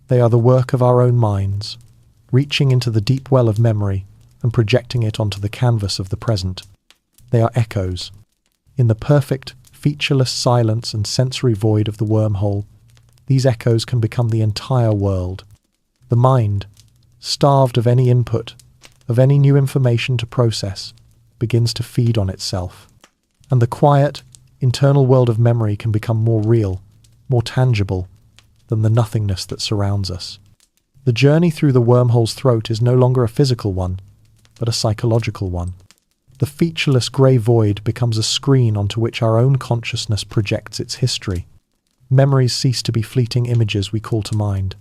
They are the work of our own minds, reaching into the deep well of memory and projecting it onto the canvas of the present. They are echoes. In the perfect, featureless silence and sensory void of the wormhole, these echoes can become the entire world. The mind, starved of any input, of any new information to process, begins to feed on itself. And the quiet, internal world of memory can become more real, more tangible, than the nothingness that surrounds us. The journey through the wormhole's throat is no longer a physical one, but a psychological one. The featureless grey void becomes a screen onto which our own consciousness projects its history. Memories cease to be fleeting images we call to mind.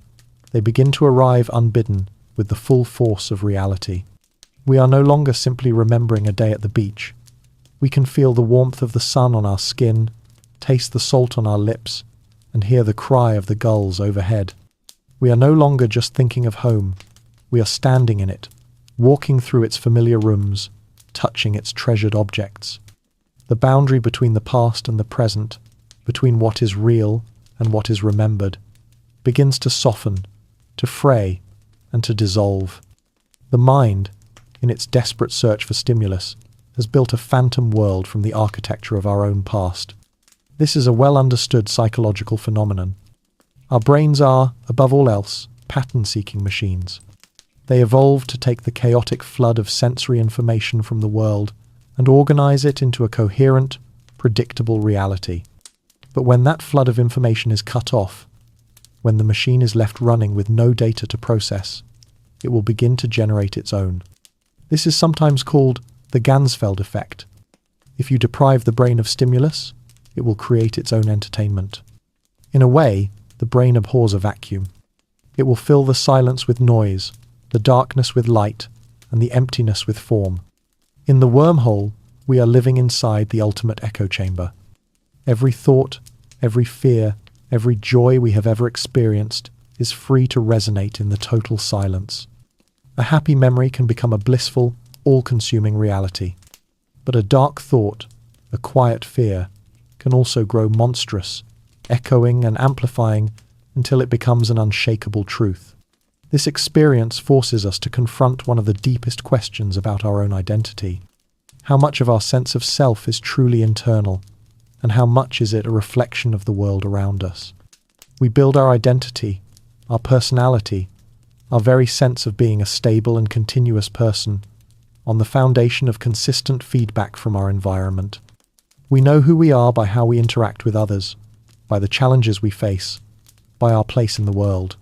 They begin to arrive unbidden with the full force of reality. We are no longer simply remembering a day at the beach. We can feel the warmth of the sun on our skin, taste the salt on our lips, and hear the cry of the gulls overhead. We are no longer just thinking of home. We are standing in it, walking through its familiar rooms, touching its treasured objects. The boundary between the past and the present, between what is real and what is remembered, begins to soften, to fray, and to dissolve. The mind, in its desperate search for stimulus, has built a phantom world from the architecture of our own past. This is a well-understood psychological phenomenon. Our brains are, above all else, pattern-seeking machines. They evolved to take the chaotic flood of sensory information from the world and organize it into a coherent, predictable reality. But when that flood of information is cut off, when the machine is left running with no data to process, it will begin to generate its own. This is sometimes called the Ganzfeld effect. If you deprive the brain of stimulus, it will create its own entertainment. In a way, the brain abhors a vacuum. It will fill the silence with noise, the darkness with light, and the emptiness with form. In the wormhole, we are living inside the ultimate echo chamber. Every thought, every fear, every joy we have ever experienced is free to resonate in the total silence. A happy memory can become a blissful, all-consuming reality. But a dark thought, a quiet fear, can also grow monstrous, echoing and amplifying until it becomes an unshakable truth. This experience forces us to confront one of the deepest questions about our own identity. How much of our sense of self is truly internal, and how much is it a reflection of the world around us? We build our identity, our personality, our very sense of being a stable and continuous person, on the foundation of consistent feedback from our environment. We know who we are by how we interact with others, by the challenges we face, by our place in the world.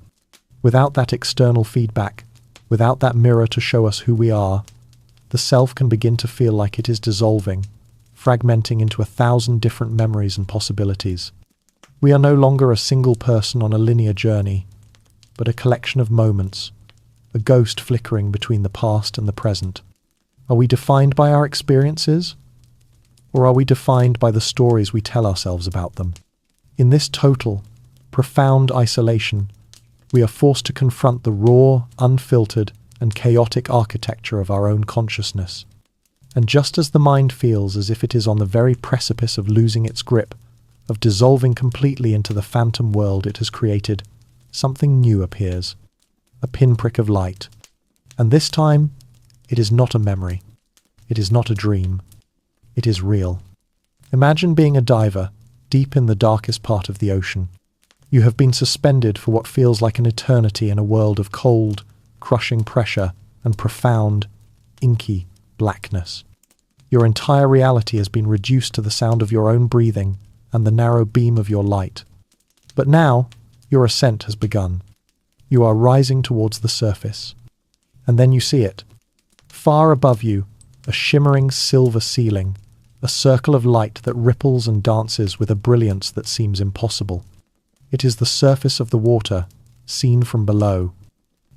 Without that external feedback, without that mirror to show us who we are, the self can begin to feel like it is dissolving, fragmenting into 1,000 different memories and possibilities. We are no longer a single person on a linear journey, but a collection of moments, a ghost flickering between the past and the present. Are we defined by our experiences? Or are we defined by the stories we tell ourselves about them? In this total, profound isolation, we are forced to confront the raw, unfiltered, and chaotic architecture of our own consciousness. And just as the mind feels as if it is on the very precipice of losing its grip, of dissolving completely into the phantom world it has created, something new appears, a pinprick of light. And this time, it is not a memory. It is not a dream. It is real. Imagine being a diver, deep in the darkest part of the ocean. You have been suspended for what feels like an eternity in a world of cold, crushing pressure and profound, inky blackness. Your entire reality has been reduced to the sound of your own breathing and the narrow beam of your light. But now, your ascent has begun. You are rising towards the surface. And then you see it. Far above you, a shimmering silver ceiling, a circle of light that ripples and dances with a brilliance that seems impossible. It is the surface of the water, seen from below.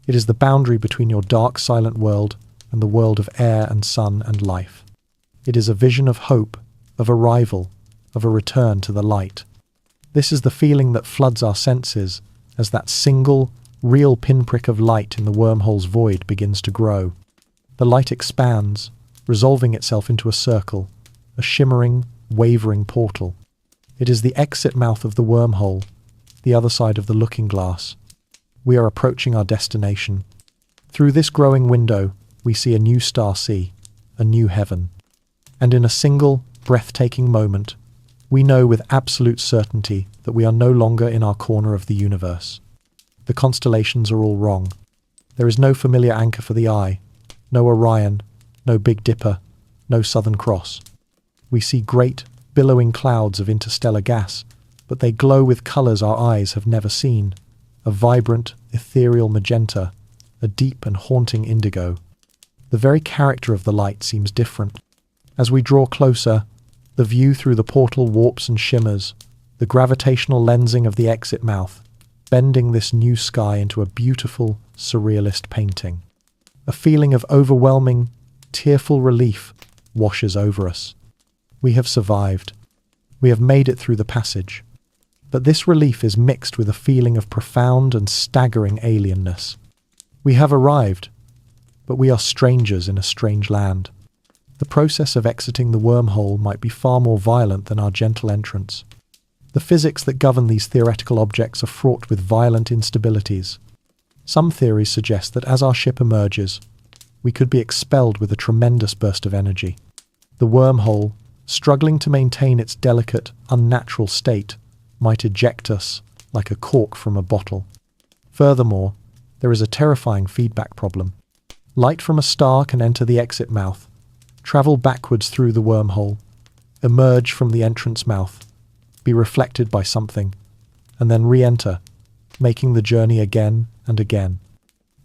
It is the boundary between your dark, silent world and the world of air and sun and life. It is a vision of hope, of arrival, of a return to the light. This is the feeling that floods our senses as that single, real pinprick of light in the wormhole's void begins to grow. The light expands, resolving itself into a circle, a shimmering, wavering portal. It is the exit mouth of the wormhole, the other side of the looking glass. We are approaching our destination. Through this growing window, we see a new star sea, a new heaven. And in a single, breathtaking moment, we know with absolute certainty that we are no longer in our corner of the universe. The constellations are all wrong. There is no familiar anchor for the eye, no Orion, no Big Dipper, no Southern Cross. We see great, billowing clouds of interstellar gas, but they glow with colours our eyes have never seen. A vibrant, ethereal magenta, a deep and haunting indigo. The very character of the light seems different. As we draw closer, the view through the portal warps and shimmers, the gravitational lensing of the exit mouth, bending this new sky into a beautiful, surrealist painting. A feeling of overwhelming, tearful relief washes over us. We have survived. We have made it through the passage. But this relief is mixed with a feeling of profound and staggering alienness. We have arrived, but we are strangers in a strange land. The process of exiting the wormhole might be far more violent than our gentle entrance. The physics that govern these theoretical objects are fraught with violent instabilities. Some theories suggest that as our ship emerges, we could be expelled with a tremendous burst of energy. The wormhole, struggling to maintain its delicate, unnatural state, might eject us like a cork from a bottle. Furthermore, there is a terrifying feedback problem. Light from a star can enter the exit mouth, travel backwards through the wormhole, emerge from the entrance mouth, be reflected by something, and then re-enter, making the journey again and again.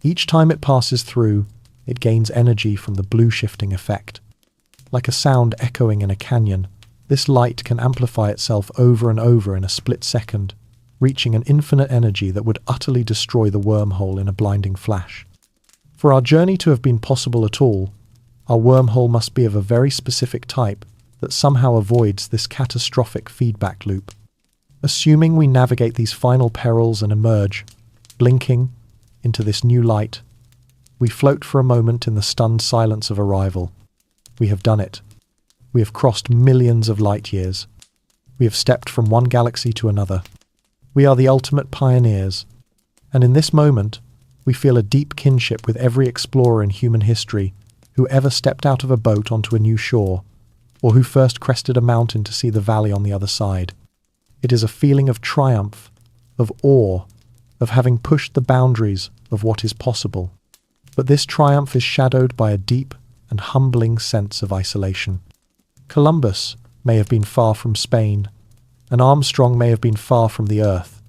Each time it passes through, it gains energy from the blue shifting effect. Like a sound echoing in a canyon, this light can amplify itself over and over in a split second, reaching an infinite energy that would utterly destroy the wormhole in a blinding flash. For our journey to have been possible at all, our wormhole must be of a very specific type that somehow avoids this catastrophic feedback loop. Assuming we navigate these final perils and emerge, blinking, into this new light, we float for a moment in the stunned silence of arrival. We have done it. We have crossed millions of light years. We have stepped from one galaxy to another. We are the ultimate pioneers. And in this moment, we feel a deep kinship with every explorer in human history who ever stepped out of a boat onto a new shore, or who first crested a mountain to see the valley on the other side. It is a feeling of triumph, of awe, of having pushed the boundaries of what is possible. But this triumph is shadowed by a deep and humbling sense of isolation. Columbus may have been far from Spain, and Armstrong may have been far from the Earth,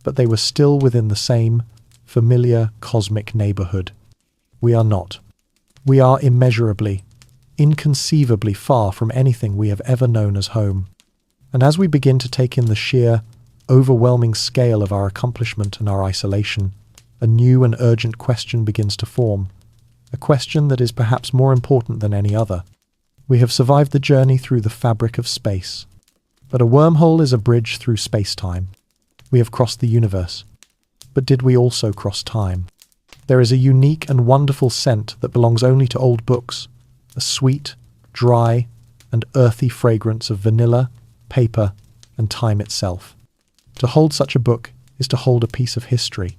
but they were still within the same familiar cosmic neighborhood. We are not. We are immeasurably, inconceivably far from anything we have ever known as home. And as we begin to take in the sheer, overwhelming scale of our accomplishment and our isolation, a new and urgent question begins to form, a question that is perhaps more important than any other. We have survived the journey through the fabric of space, but a wormhole is a bridge through space-time. We have crossed the universe, but did we also cross time? There is a unique and wonderful scent that belongs only to old books, a sweet, dry, and earthy fragrance of vanilla, paper, and time itself. To hold such a book is to hold a piece of history.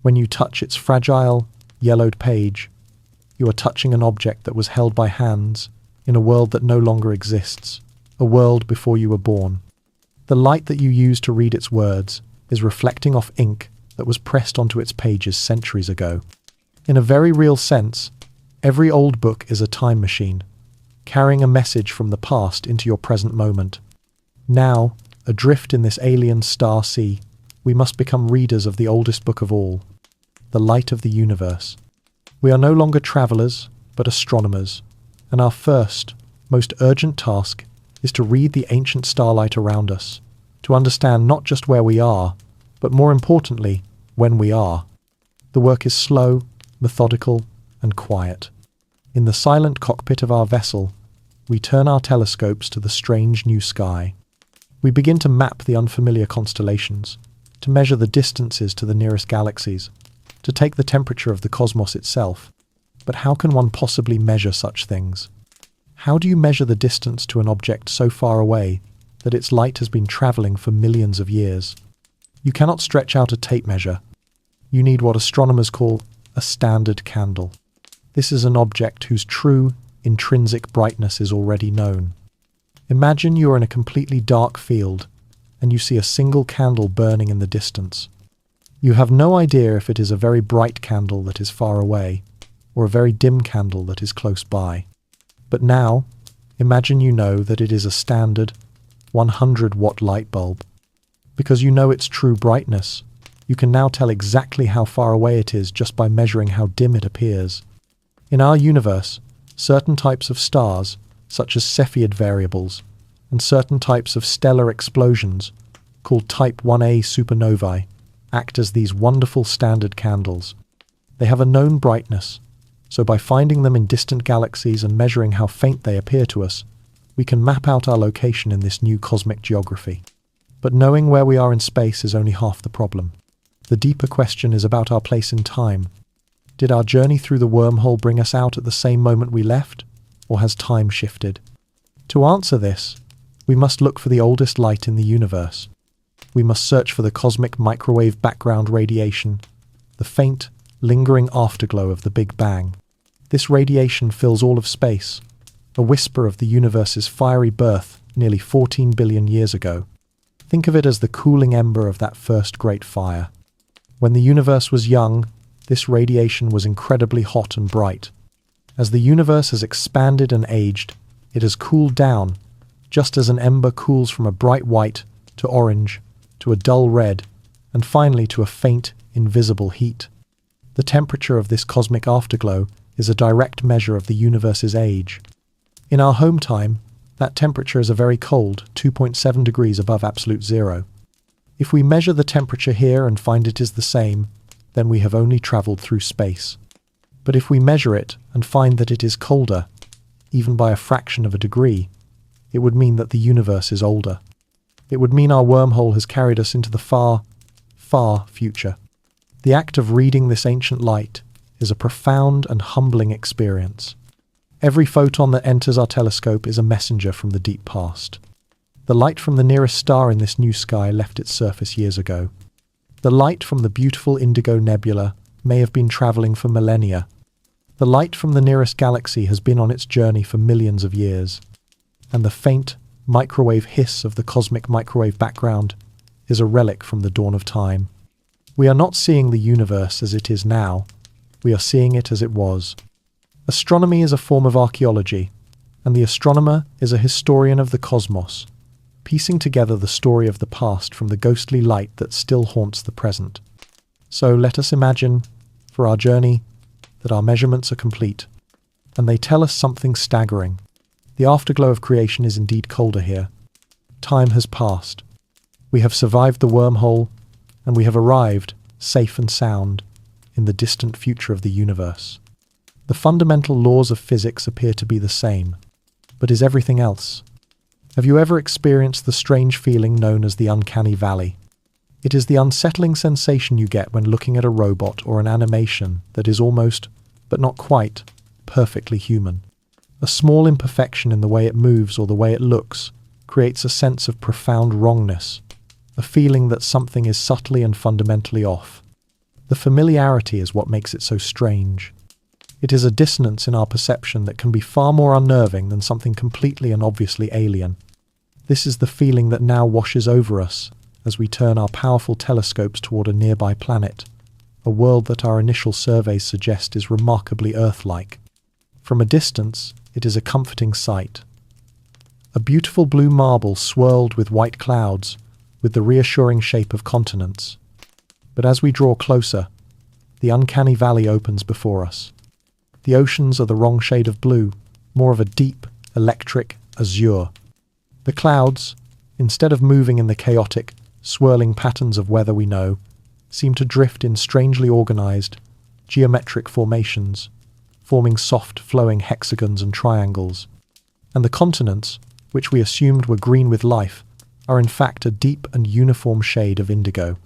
When you touch its fragile, yellowed page, you are touching an object that was held by hands in a world that no longer exists, a world before you were born. The light that you use to read its words is reflecting off ink that was pressed onto its pages centuries ago. In a very real sense, every old book is a time machine, carrying a message from the past into your present moment. Now, adrift in this alien star sea, we must become readers of the oldest book of all, the light of the universe. We are no longer travelers, but astronomers, and our first, most urgent task is to read the ancient starlight around us, to understand not just where we are, but more importantly, when we are. The work is slow, methodical, and quiet. In the silent cockpit of our vessel, we turn our telescopes to the strange new sky. We begin to map the unfamiliar constellations, to measure the distances to the nearest galaxies, to take the temperature of the cosmos itself. But how can one possibly measure such things? How do you measure the distance to an object so far away that its light has been traveling for millions of years? You cannot stretch out a tape measure. You need what astronomers call a standard candle. This is an object whose true, intrinsic brightness is already known. Imagine you are in a completely dark field and you see a single candle burning in the distance. You have no idea if it is a very bright candle that is far away or a very dim candle that is close by. But now, imagine you know that it is a standard 100-watt light bulb. Because you know its true brightness, you can now tell exactly how far away it is just by measuring how dim it appears. In our universe, certain types of stars, such as Cepheid variables, and certain types of stellar explosions, called Type 1a supernovae, act as these wonderful standard candles. They have a known brightness, so by finding them in distant galaxies and measuring how faint they appear to us, we can map out our location in this new cosmic geography. But knowing where we are in space is only half the problem. The deeper question is about our place in time. Did our journey through the wormhole bring us out at the same moment we left, or has time shifted? To answer this, we must look for the oldest light in the universe. We must search for the cosmic microwave background radiation, the faint, lingering afterglow of the Big Bang. This radiation fills all of space, a whisper of the universe's fiery birth nearly 14 billion years ago. Think of it as the cooling ember of that first great fire. When the universe was young, this radiation was incredibly hot and bright. As the universe has expanded and aged, it has cooled down, just as an ember cools from a bright white to orange to a dull red, and finally to a faint, invisible heat. The temperature of this cosmic afterglow is a direct measure of the universe's age. In our home time, that temperature is a very cold 2.7 degrees above absolute zero. If we measure the temperature here and find it is the same, then we have only travelled through space. But if we measure it and find that it is colder, even by a fraction of a degree, it would mean that the universe is older. It would mean our wormhole has carried us into the far, far future. The act of reading this ancient light is a profound and humbling experience. Every photon that enters our telescope is a messenger from the deep past. The light from the nearest star in this new sky left its surface years ago. The light from the beautiful Indigo Nebula may have been travelling for millennia. The light from the nearest galaxy has been on its journey for millions of years. And the faint, microwave hiss of the cosmic microwave background is a relic from the dawn of time. We are not seeing the universe as it is now. We are seeing it as it was. Astronomy is a form of archaeology, and the astronomer is a historian of the cosmos, piecing together the story of the past from the ghostly light that still haunts the present. So let us imagine, for our journey, that our measurements are complete, and they tell us something staggering. The afterglow of creation is indeed colder here. Time has passed. We have survived the wormhole, and we have arrived, safe and sound, in the distant future of the universe. The fundamental laws of physics appear to be the same, but is everything else? Have you ever experienced the strange feeling known as the uncanny valley? It is the unsettling sensation you get when looking at a robot or an animation that is almost, but not quite, perfectly human. A small imperfection in the way it moves or the way it looks creates a sense of profound wrongness, a feeling that something is subtly and fundamentally off. The familiarity is what makes it so strange. It is a dissonance in our perception that can be far more unnerving than something completely and obviously alien. This is the feeling that now washes over us as we turn our powerful telescopes toward a nearby planet, a world that our initial surveys suggest is remarkably Earth-like. From a distance, it is a comforting sight. A beautiful blue marble swirled with white clouds, with the reassuring shape of continents. But as we draw closer, the uncanny valley opens before us. The oceans are the wrong shade of blue, more of a deep, electric azure. The clouds, instead of moving in the chaotic, swirling patterns of weather we know, seem to drift in strangely organized, geometric formations, forming soft, flowing hexagons and triangles. And the continents, which we assumed were green with life, are in fact a deep and uniform shade of indigo.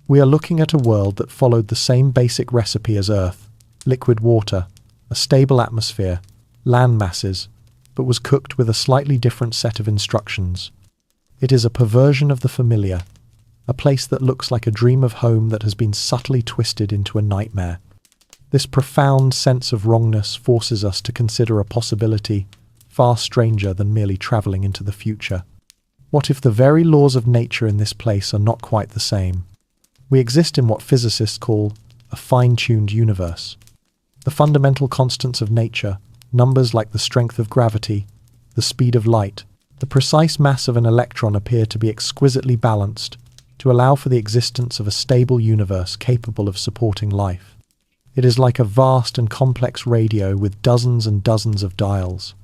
We are looking at a world that followed the same basic recipe as Earth: liquid water, a stable atmosphere, land masses, but was cooked with a slightly different set of instructions. It is a perversion of the familiar, a place that looks like a dream of home that has been subtly twisted into a nightmare. This profound sense of wrongness forces us to consider a possibility far stranger than merely travelling into the future. What if the very laws of nature in this place are not quite the same? We exist in what physicists call a fine-tuned universe. The fundamental constants of nature, numbers like the strength of gravity, the speed of light, the precise mass of an electron, appear to be exquisitely balanced to allow for the existence of a stable universe capable of supporting life. It is like a vast and complex radio with dozens and dozens of dials.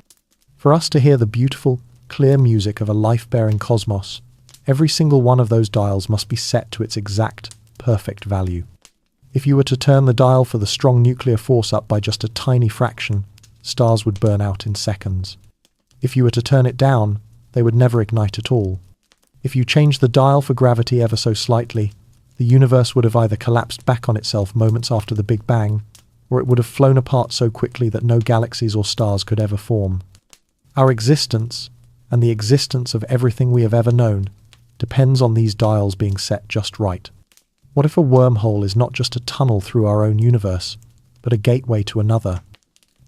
For us to hear the beautiful, clear music of a life-bearing cosmos, every single one of those dials must be set to its exact, perfect value. If you were to turn the dial for the strong nuclear force up by just a tiny fraction, stars would burn out in seconds. If you were to turn it down, they would never ignite at all. If you changed the dial for gravity ever so slightly, the universe would have either collapsed back on itself moments after the Big Bang, or it would have flown apart so quickly that no galaxies or stars could ever form. Our existence, and the existence of everything we have ever known, depends on these dials being set just right. What if a wormhole is not just a tunnel through our own universe, but a gateway to another?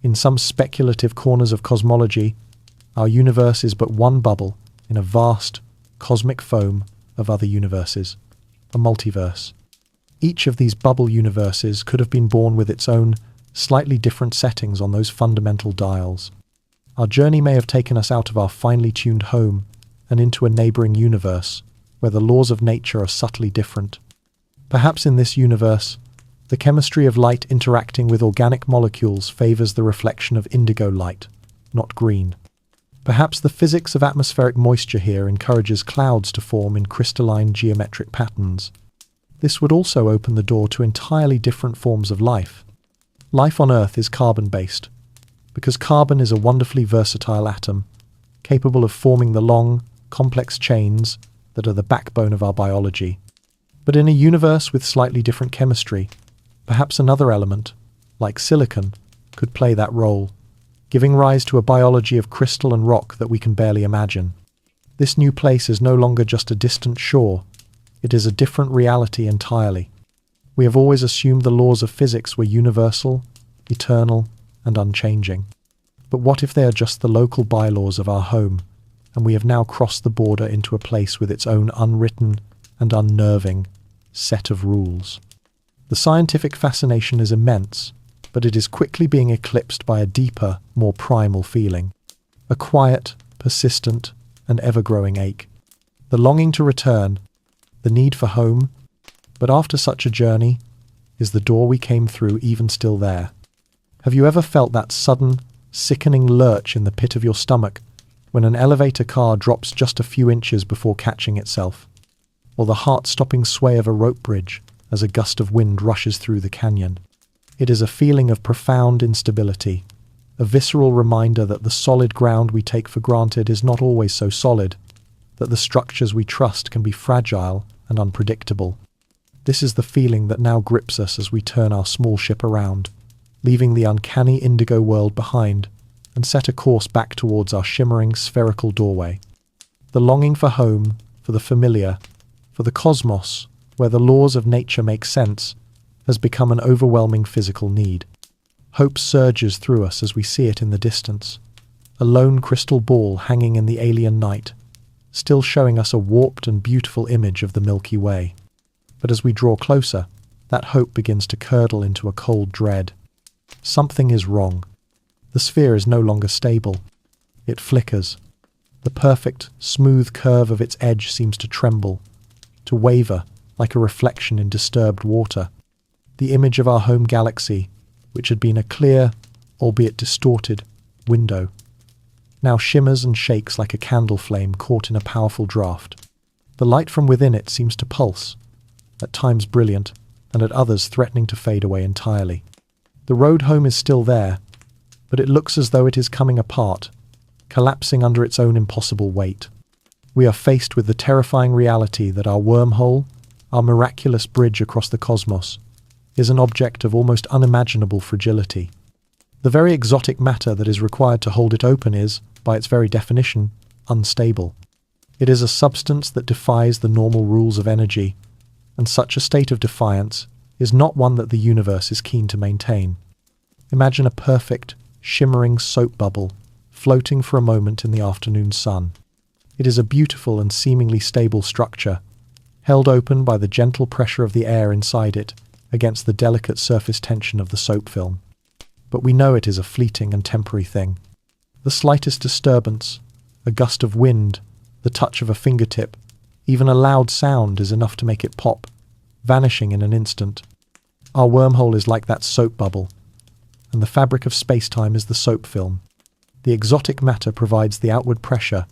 In some speculative corners of cosmology, our universe is but one bubble in a vast, cosmic foam of other universes, a multiverse. Each of these bubble universes could have been born with its own, slightly different settings on those fundamental dials. Our journey may have taken us out of our finely tuned home and into a neighbouring universe where the laws of nature are subtly different. Perhaps in this universe, the chemistry of light interacting with organic molecules favours the reflection of indigo light, not green. Perhaps the physics of atmospheric moisture here encourages clouds to form in crystalline geometric patterns. This would also open the door to entirely different forms of life. Life on Earth is carbon-based, because carbon is a wonderfully versatile atom, capable of forming the long, complex chains that are the backbone of our biology. But in a universe with slightly different chemistry, perhaps another element, like silicon, could play that role, giving rise to a biology of crystal and rock that we can barely imagine. This new place is no longer just a distant shore, it is a different reality entirely. We have always assumed the laws of physics were universal, eternal, and unchanging. But what if they are just the local bylaws of our home, and we have now crossed the border into a place with its own unwritten and unnerving set of rules? The scientific fascination is immense, but it is quickly being eclipsed by a deeper, more primal feeling. A quiet, persistent, and ever-growing ache. The longing to return, the need for home. But after such a journey, is the door we came through even still there? Have you ever felt that sudden, sickening lurch in the pit of your stomach when an elevator car drops just a few inches before catching itself? Or the heart-stopping sway of a rope bridge as a gust of wind rushes through the canyon? It is a feeling of profound instability, a visceral reminder that the solid ground we take for granted is not always so solid, that the structures we trust can be fragile and unpredictable. This is the feeling that now grips us as we turn our small ship around, leaving the uncanny indigo world behind, and set a course back towards our shimmering spherical doorway. The longing for home, for the familiar, for the cosmos, where the laws of nature make sense, has become an overwhelming physical need. Hope surges through us as we see it in the distance, a lone crystal ball hanging in the alien night, still showing us a warped and beautiful image of the Milky Way. But as we draw closer, that hope begins to curdle into a cold dread. Something is wrong. The sphere is no longer stable. It flickers. The perfect, smooth curve of its edge seems to tremble, to waver like a reflection in disturbed water. The image of our home galaxy, which had been a clear, albeit distorted, window, now shimmers and shakes like a candle flame caught in a powerful draught. The light from within it seems to pulse, at times brilliant, and at others threatening to fade away entirely. The road home is still there, but it looks as though it is coming apart, collapsing under its own impossible weight. We are faced with the terrifying reality that our wormhole, our miraculous bridge across the cosmos, is an object of almost unimaginable fragility. The very exotic matter that is required to hold it open is, by its very definition, unstable. It is a substance that defies the normal rules of energy, and such a state of defiance is not one that the universe is keen to maintain. Imagine a perfect, shimmering soap bubble floating for a moment in the afternoon sun. It is a beautiful and seemingly stable structure, held open by the gentle pressure of the air inside it against the delicate surface tension of the soap film. But we know it is a fleeting and temporary thing. The slightest disturbance, a gust of wind, the touch of a fingertip, even a loud sound is enough to make it pop, vanishing in an instant. Our wormhole is like that soap bubble, and the fabric of space-time is the soap film. The exotic matter provides the outward pressure,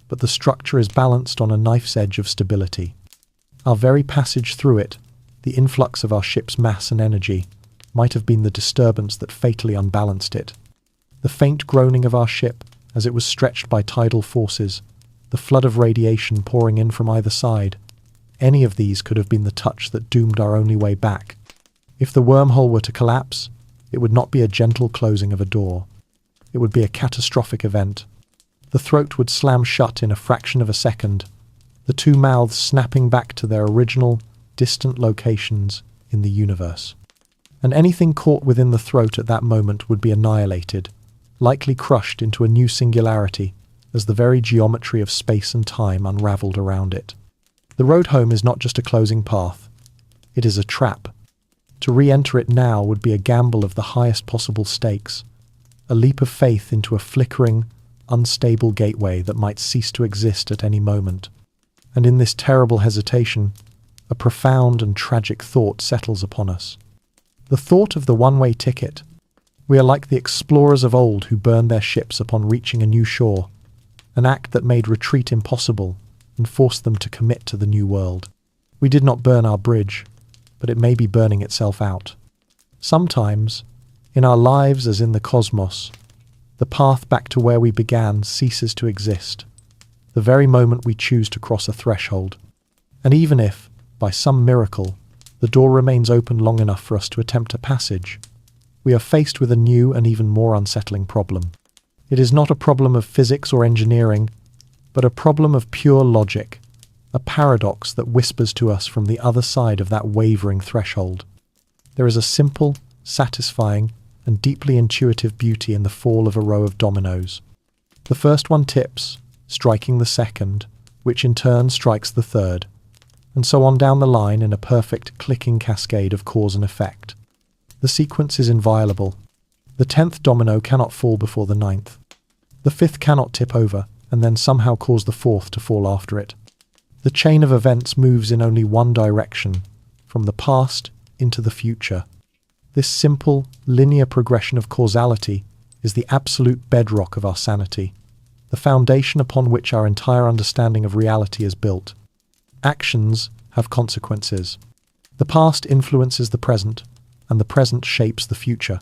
but the structure is balanced on a knife's edge of stability. Our very passage through it, the influx of our ship's mass and energy, might have been the disturbance that fatally unbalanced it. The faint groaning of our ship as it was stretched by tidal forces, the flood of radiation pouring in from either side, any of these could have been the touch that doomed our only way back. If the wormhole were to collapse, it would not be a gentle closing of a door. It would be a catastrophic event. The throat would slam shut in a fraction of a second, the two mouths snapping back to their original, distant locations in the universe. And anything caught within the throat at that moment would be annihilated, likely crushed into a new singularity as the very geometry of space and time unraveled around it. The road home is not just a closing path. It is a trap. To re-enter it now would be a gamble of the highest possible stakes, a leap of faith into a flickering, unstable gateway that might cease to exist at any moment. And in this terrible hesitation, a profound and tragic thought settles upon us. The thought of the one-way ticket. We are like the explorers of old who burned their ships upon reaching a new shore, an act that made retreat impossible and forced them to commit to the new world. We did not burn our bridge, but it may be burning itself out. Sometimes, in our lives as in the cosmos, the path back to where we began ceases to exist, the very moment we choose to cross a threshold. And even if, by some miracle, the door remains open long enough for us to attempt a passage, we are faced with a new and even more unsettling problem. It is not a problem of physics or engineering, but a problem of pure logic, a paradox that whispers to us from the other side of that wavering threshold. There is a simple, satisfying, and deeply intuitive beauty in the fall of a row of dominoes. The first one tips, striking the second, which in turn strikes the third, and so on down the line in a perfect clicking cascade of cause and effect. The sequence is inviolable. The 10th domino cannot fall before the 9th. The 5th cannot tip over, and then somehow cause the 4th to fall after it. The chain of events moves in only one direction, from the past into the future. This simple, linear progression of causality is the absolute bedrock of our sanity, the foundation upon which our entire understanding of reality is built. Actions have consequences. The past influences the present, and the present shapes the future.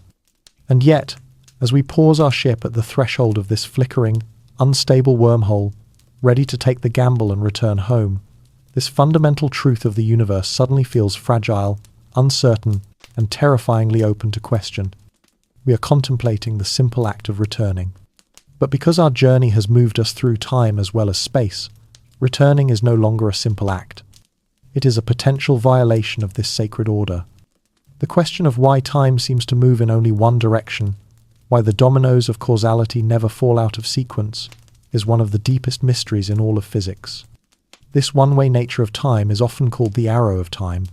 And yet, as we pause our ship at the threshold of this flickering, unstable wormhole, ready to take the gamble and return home, this fundamental truth of the universe suddenly feels fragile, uncertain, and terrifyingly open to question. We are contemplating the simple act of returning. But because our journey has moved us through time as well as space, returning is no longer a simple act. It is a potential violation of this sacred order. The question of why time seems to move in only one direction, why the dominoes of causality never fall out of sequence, is one of the deepest mysteries in all of physics. This one-way nature of time is often called the arrow of time,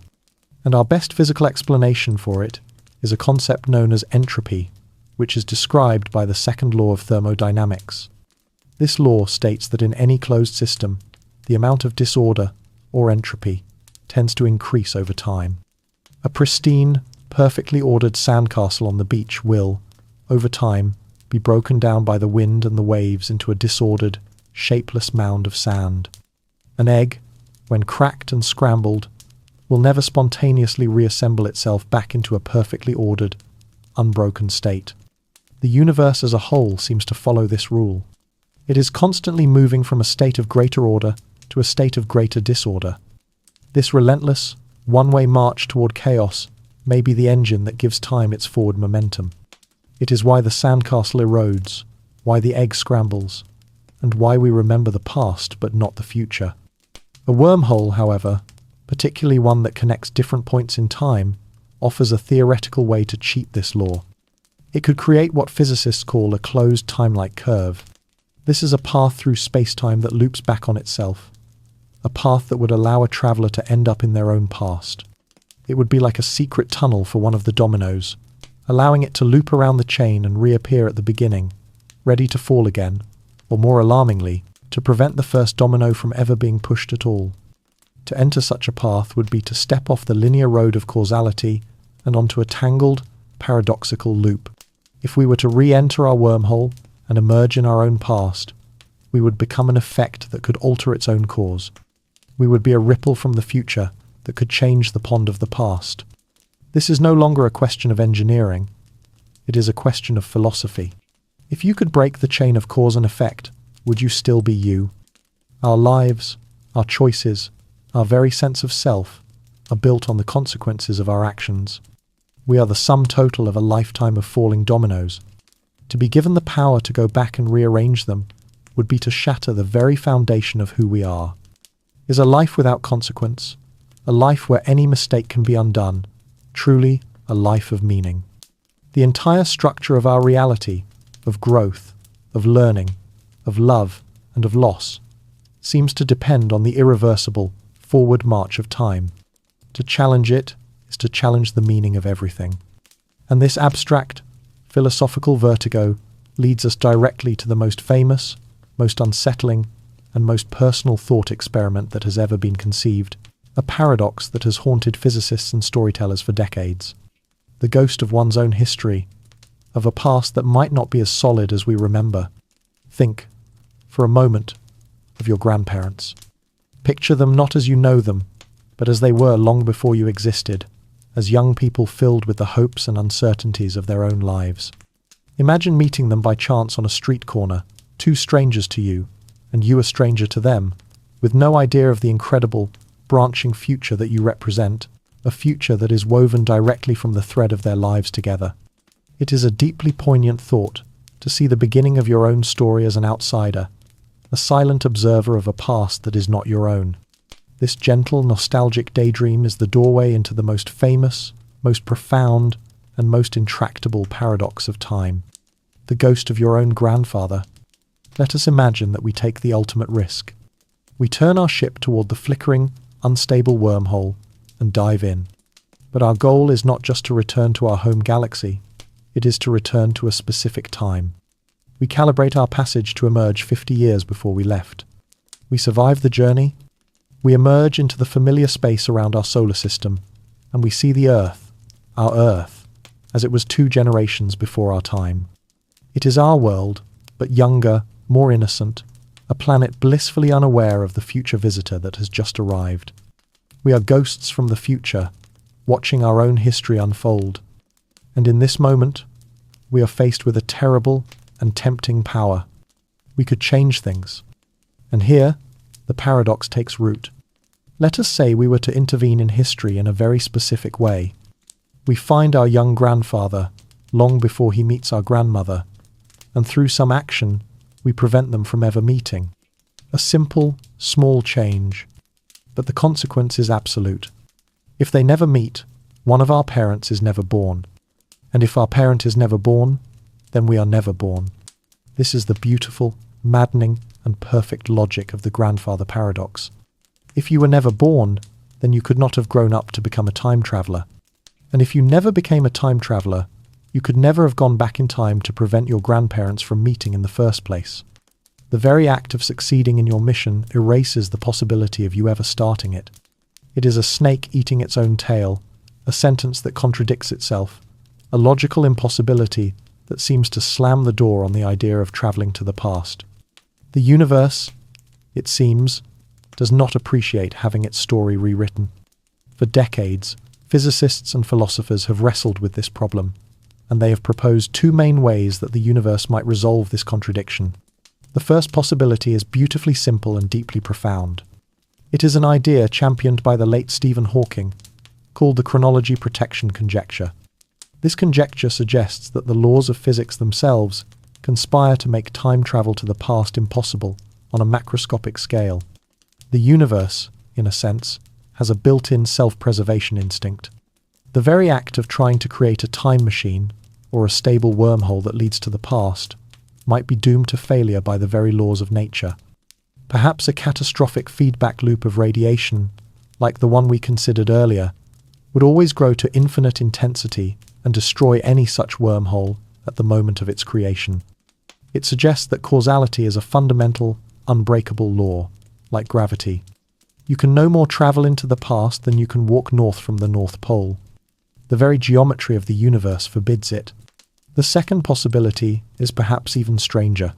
and our best physical explanation for it is a concept known as entropy, which is described by the second law of thermodynamics. This law states that in any closed system, the amount of disorder, or entropy, tends to increase over time. A pristine, perfectly ordered sandcastle on the beach will, over time, be broken down by the wind and the waves into a disordered, shapeless mound of sand. An egg, when cracked and scrambled, will never spontaneously reassemble itself back into a perfectly ordered, unbroken state. The universe as a whole seems to follow this rule. It is constantly moving from a state of greater order to a state of greater disorder. This relentless, one-way march toward chaos may be the engine that gives time its forward momentum. It is why the sandcastle erodes, why the egg scrambles, and why we remember the past but not the future. A wormhole, however, particularly one that connects different points in time, offers a theoretical way to cheat this law. It could create what physicists call a closed time-like curve. This is a path through spacetime that loops back on itself, a path that would allow a traveler to end up in their own past. It would be like a secret tunnel for one of the dominoes, allowing it to loop around the chain and reappear at the beginning, ready to fall again, or more alarmingly, to prevent the first domino from ever being pushed at all. To enter such a path would be to step off the linear road of causality and onto a tangled, paradoxical loop. If we were to re-enter our wormhole and emerge in our own past, we would become an effect that could alter its own cause. We would be a ripple from the future that could change the pond of the past. This is no longer a question of engineering. It is a question of philosophy. If you could break the chain of cause and effect, would you still be you? Our lives, our choices, our very sense of self are built on the consequences of our actions. We are the sum total of a lifetime of falling dominoes. To be given the power to go back and rearrange them would be to shatter the very foundation of who we are. Is a life without consequence, a life where any mistake can be undone, truly a life of meaning? The entire structure of our reality, of growth, of learning, of love, and of loss, seems to depend on the irreversible, forward march of time. To challenge it is to challenge the meaning of everything. And this abstract, philosophical vertigo leads us directly to the most famous, most unsettling, and most personal thought experiment that has ever been conceived, a paradox that has haunted physicists and storytellers for decades. The ghost of one's own history, of a past that might not be as solid as we remember. Think, for a moment, of your grandparents. Picture them not as you know them, but as they were long before you existed, as young people filled with the hopes and uncertainties of their own lives. Imagine meeting them by chance on a street corner, two strangers to you, and you a stranger to them, with no idea of the incredible, branching future that you represent, a future that is woven directly from the thread of their lives together. It is a deeply poignant thought to see the beginning of your own story as an outsider, a silent observer of a past that is not your own. This gentle, nostalgic daydream is the doorway into the most famous, most profound, and most intractable paradox of time. The ghost of your own grandfather. Let us imagine that we take the ultimate risk. We turn our ship toward the flickering, unstable wormhole and dive in. But our goal is not just to return to our home galaxy. It is to return to a specific time. We calibrate our passage to emerge 50 years before we left. We survive the journey. We emerge into the familiar space around our solar system, and we see the Earth, our Earth, as it was 2 generations before our time. It is our world, but younger, more innocent, a planet blissfully unaware of the future visitor that has just arrived. We are ghosts from the future, watching our own history unfold. And in this moment, we are faced with a terrible and tempting power. We could change things. And here, the paradox takes root. Let us say we were to intervene in history in a very specific way. We find our young grandfather long before he meets our grandmother, and through some action, we prevent them from ever meeting. A simple, small change, but the consequence is absolute. If they never meet, one of our parents is never born. And if our parent is never born, then we are never born. This is the beautiful, maddening, and perfect logic of the grandfather paradox. If you were never born, then you could not have grown up to become a time traveler. And if you never became a time traveler, you could never have gone back in time to prevent your grandparents from meeting in the first place. The very act of succeeding in your mission erases the possibility of you ever starting it. It is a snake eating its own tail, a sentence that contradicts itself, a logical impossibility that seems to slam the door on the idea of traveling to the past. The universe, it seems, does not appreciate having its story rewritten. For decades, physicists and philosophers have wrestled with this problem, and they have proposed 2 main ways that the universe might resolve this contradiction. The first possibility is beautifully simple and deeply profound. It is an idea championed by the late Stephen Hawking, called the chronology protection conjecture. This conjecture suggests that the laws of physics themselves conspire to make time travel to the past impossible on a macroscopic scale. The universe, in a sense, has a built-in self-preservation instinct. The very act of trying to create a time machine, or a stable wormhole that leads to the past, might be doomed to failure by the very laws of nature. Perhaps a catastrophic feedback loop of radiation, like the one we considered earlier, would always grow to infinite intensity and destroy any such wormhole at the moment of its creation. It suggests that causality is a fundamental, unbreakable law, like gravity. You can no more travel into the past than you can walk north from the North Pole. The very geometry of the universe forbids it. The second possibility is perhaps even stranger.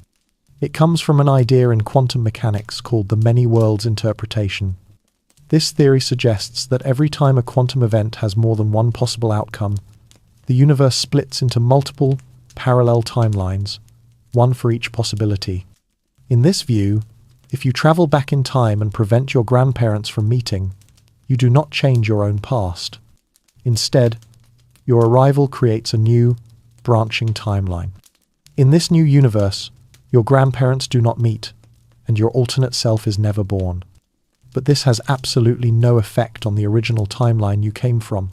It comes from an idea in quantum mechanics called the many worlds interpretation. This theory suggests that every time a quantum event has more than one possible outcome, the universe splits into multiple, parallel timelines, one for each possibility. In this view, if you travel back in time and prevent your grandparents from meeting, you do not change your own past. Instead, your arrival creates a new, branching timeline. In this new universe, your grandparents do not meet, and your alternate self is never born. But this has absolutely no effect on the original timeline you came from,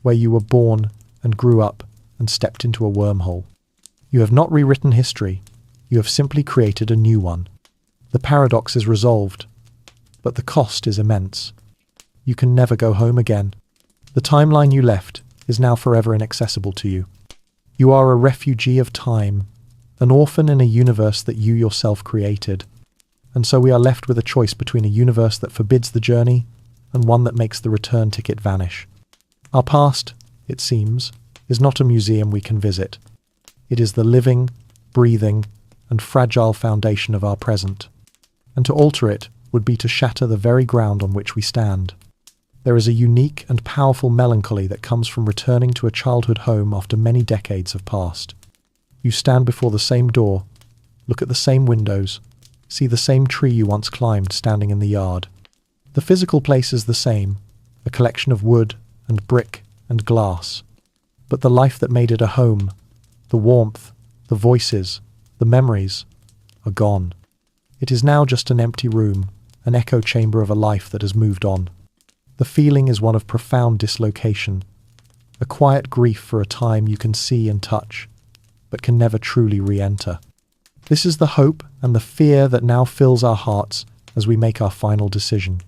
where you were born and grew up and stepped into a wormhole. You have not rewritten history, you have simply created a new one. The paradox is resolved, but the cost is immense. You can never go home again. The timeline you left is now forever inaccessible to you. You are a refugee of time, an orphan in a universe that you yourself created. And so we are left with a choice between a universe that forbids the journey and one that makes the return ticket vanish. Our past, it seems, is not a museum we can visit. It is the living, breathing, and fragile foundation of our present. And to alter it would be to shatter the very ground on which we stand. There is a unique and powerful melancholy that comes from returning to a childhood home after many decades have passed. You stand before the same door, look at the same windows, see the same tree you once climbed standing in the yard. The physical place is the same, a collection of wood and brick and glass. But the life that made it a home, the warmth, the voices, the memories, are gone. It is now just an empty room, an echo chamber of a life that has moved on. The feeling is one of profound dislocation, a quiet grief for a time you can see and touch, but can never truly re-enter. This is the hope and the fear that now fills our hearts as we make our final decision.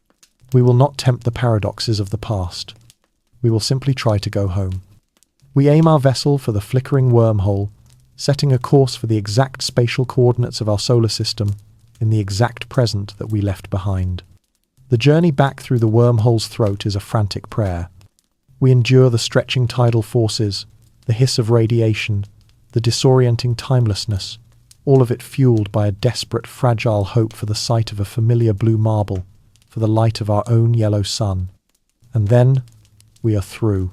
We will not tempt the paradoxes of the past. We will simply try to go home. We aim our vessel for the flickering wormhole, setting a course for the exact spatial coordinates of our solar system in the exact present that we left behind. The journey back through the wormhole's throat is a frantic prayer. We endure the stretching tidal forces, the hiss of radiation, the disorienting timelessness, all of it fueled by a desperate, fragile hope for the sight of a familiar blue marble, for the light of our own yellow sun. And then, we are through.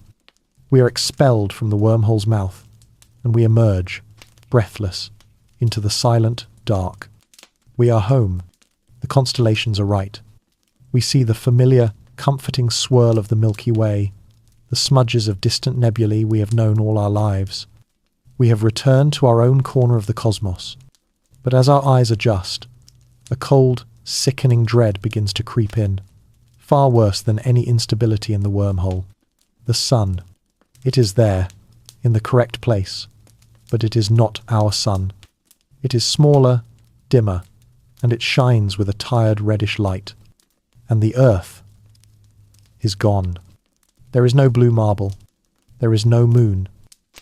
We are expelled from the wormhole's mouth, and we emerge, breathless, into the silent dark. We are home. The constellations are right. We see the familiar, comforting swirl of the Milky Way, the smudges of distant nebulae we have known all our lives. We have returned to our own corner of the cosmos. But as our eyes adjust, a cold, sickening dread begins to creep in, far worse than any instability in the wormhole. The sun. It is there, in the correct place, but it is not our sun. It is smaller, dimmer, and it shines with a tired reddish light. And the Earth is gone. There is no blue marble. There is no moon.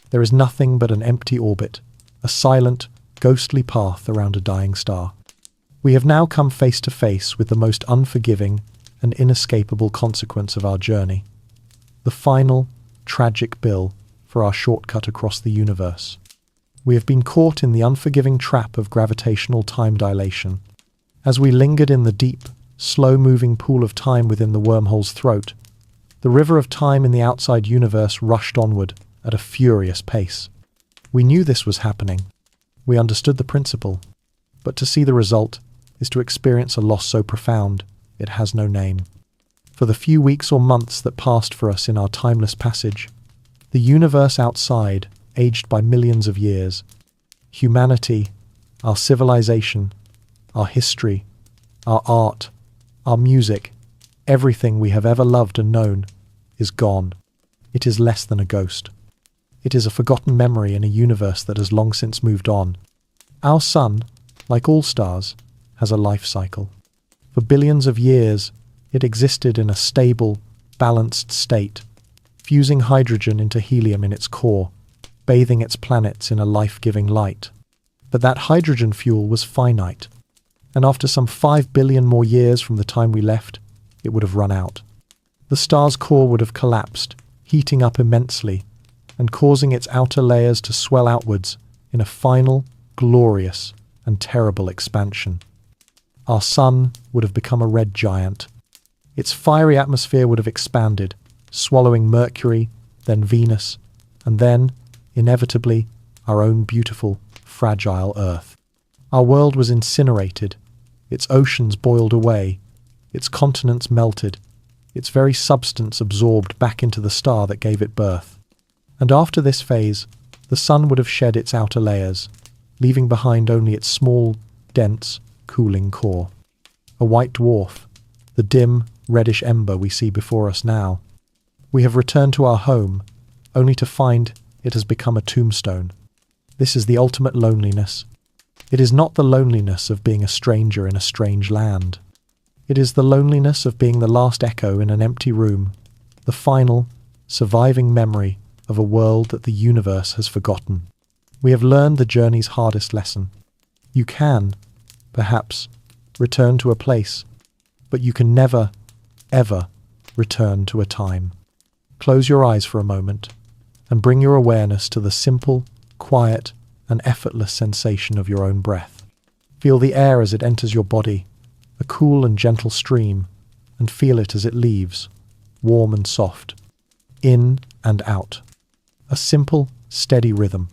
There is nothing but an empty orbit, a silent, ghostly path around a dying star. We have now come face to face with the most unforgiving and inescapable consequence of our journey, the final, tragic bill for our shortcut across the universe. We have been caught in the unforgiving trap of gravitational time dilation. As we lingered in the deep, slow-moving pool of time within the wormhole's throat, the river of time in the outside universe rushed onward at a furious pace. We knew this was happening. We understood the principle. But to see the result is to experience a loss so profound it has no name. For the few weeks or months that passed for us in our timeless passage, the universe outside aged by millions of years. Humanity, our civilization, our history, our art, our music, everything we have ever loved and known is gone. It is less than a ghost. It is a forgotten memory in a universe that has long since moved on. Our sun, like all stars, has a life cycle. For billions of years, it existed in a stable, balanced state, fusing hydrogen into helium in its core, bathing its planets in a life-giving light. But that hydrogen fuel was finite, and after some 5 billion more years from the time we left, it would have run out. The star's core would have collapsed, heating up immensely, and causing its outer layers to swell outwards in a final, glorious, and terrible expansion. Our sun would have become a red giant. Its fiery atmosphere would have expanded, swallowing Mercury, then Venus, and then, inevitably, our own beautiful, fragile Earth. Our world was incinerated, its oceans boiled away, its continents melted, its very substance absorbed back into the star that gave it birth. And after this phase, the sun would have shed its outer layers, leaving behind only its small, dense, cooling core. A white dwarf, the dim, reddish ember we see before us now. We have returned to our home, only to find it has become a tombstone. This is the ultimate loneliness. It is not the loneliness of being a stranger in a strange land. It is the loneliness of being the last echo in an empty room, the final, surviving memory of a world that the universe has forgotten. We have learned the journey's hardest lesson. You can, perhaps, return to a place, but you can never, ever return to a time. Close your eyes for a moment and bring your awareness to the simple, quiet, and effortless sensation of your own breath. Feel the air as it enters your body, a cool and gentle stream, and feel it as it leaves, warm and soft, in and out. A simple, steady rhythm.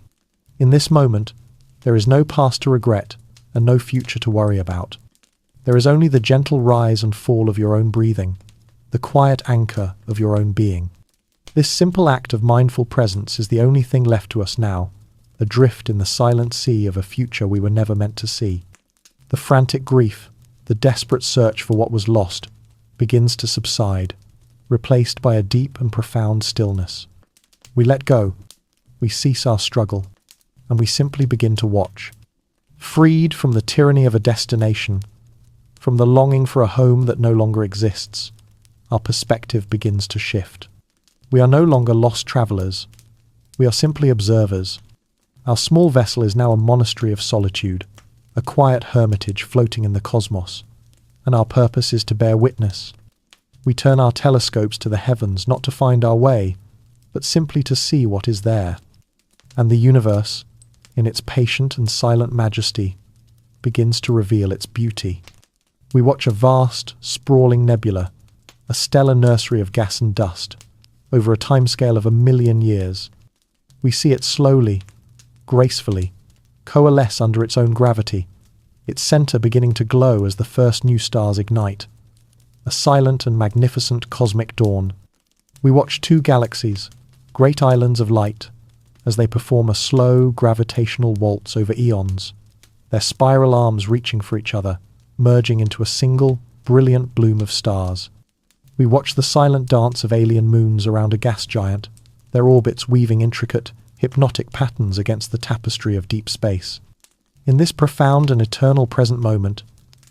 In this moment, there is no past to regret and no future to worry about. There is only the gentle rise and fall of your own breathing, the quiet anchor of your own being. This simple act of mindful presence is the only thing left to us now, adrift in the silent sea of a future we were never meant to see. The frantic grief, the desperate search for what was lost, begins to subside, replaced by a deep and profound stillness. We let go, we cease our struggle, and we simply begin to watch. Freed from the tyranny of a destination, from the longing for a home that no longer exists, our perspective begins to shift. We are no longer lost travelers. We are simply observers. Our small vessel is now a monastery of solitude, a quiet hermitage floating in the cosmos, and our purpose is to bear witness. We turn our telescopes to the heavens not to find our way, but simply to see what is there. And the universe, in its patient and silent majesty, begins to reveal its beauty. We watch a vast, sprawling nebula, a stellar nursery of gas and dust, over a timescale of 1 million years. We see it slowly, gracefully, coalesce under its own gravity, its center beginning to glow as the first new stars ignite. A silent and magnificent cosmic dawn. We watch 2 galaxies, great islands of light, as they perform a slow gravitational waltz over eons, their spiral arms reaching for each other, merging into a single, brilliant bloom of stars. We watch the silent dance of alien moons around a gas giant, their orbits weaving intricate, hypnotic patterns against the tapestry of deep space. In this profound and eternal present moment,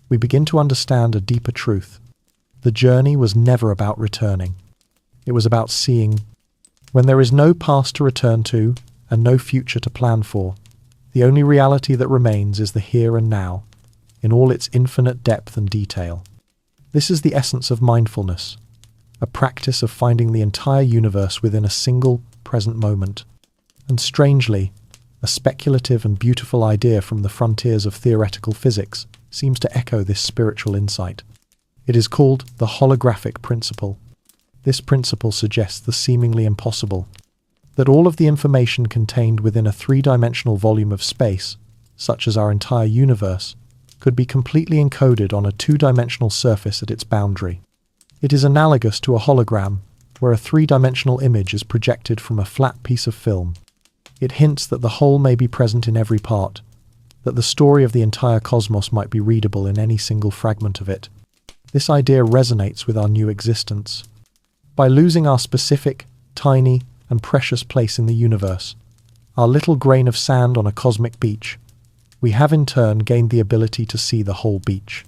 we begin to understand a deeper truth. The journey was never about returning. It was about seeing. When there is no past to return to and no future to plan for, the only reality that remains is the here and now, in all its infinite depth and detail. This is the essence of mindfulness, a practice of finding the entire universe within a single present moment. And strangely, a speculative and beautiful idea from the frontiers of theoretical physics seems to echo this spiritual insight. It is called the holographic principle. This principle suggests the seemingly impossible, that all of the information contained within a 3-dimensional volume of space, such as our entire universe, could be completely encoded on a two-dimensional surface at its boundary. It is analogous to a hologram, where a three-dimensional image is projected from a flat piece of film. It hints that the whole may be present in every part, that the story of the entire cosmos might be readable in any single fragment of it. This idea resonates with our new existence. By losing our specific, tiny, and precious place in the universe, our little grain of sand on a cosmic beach, we have in turn gained the ability to see the whole beach.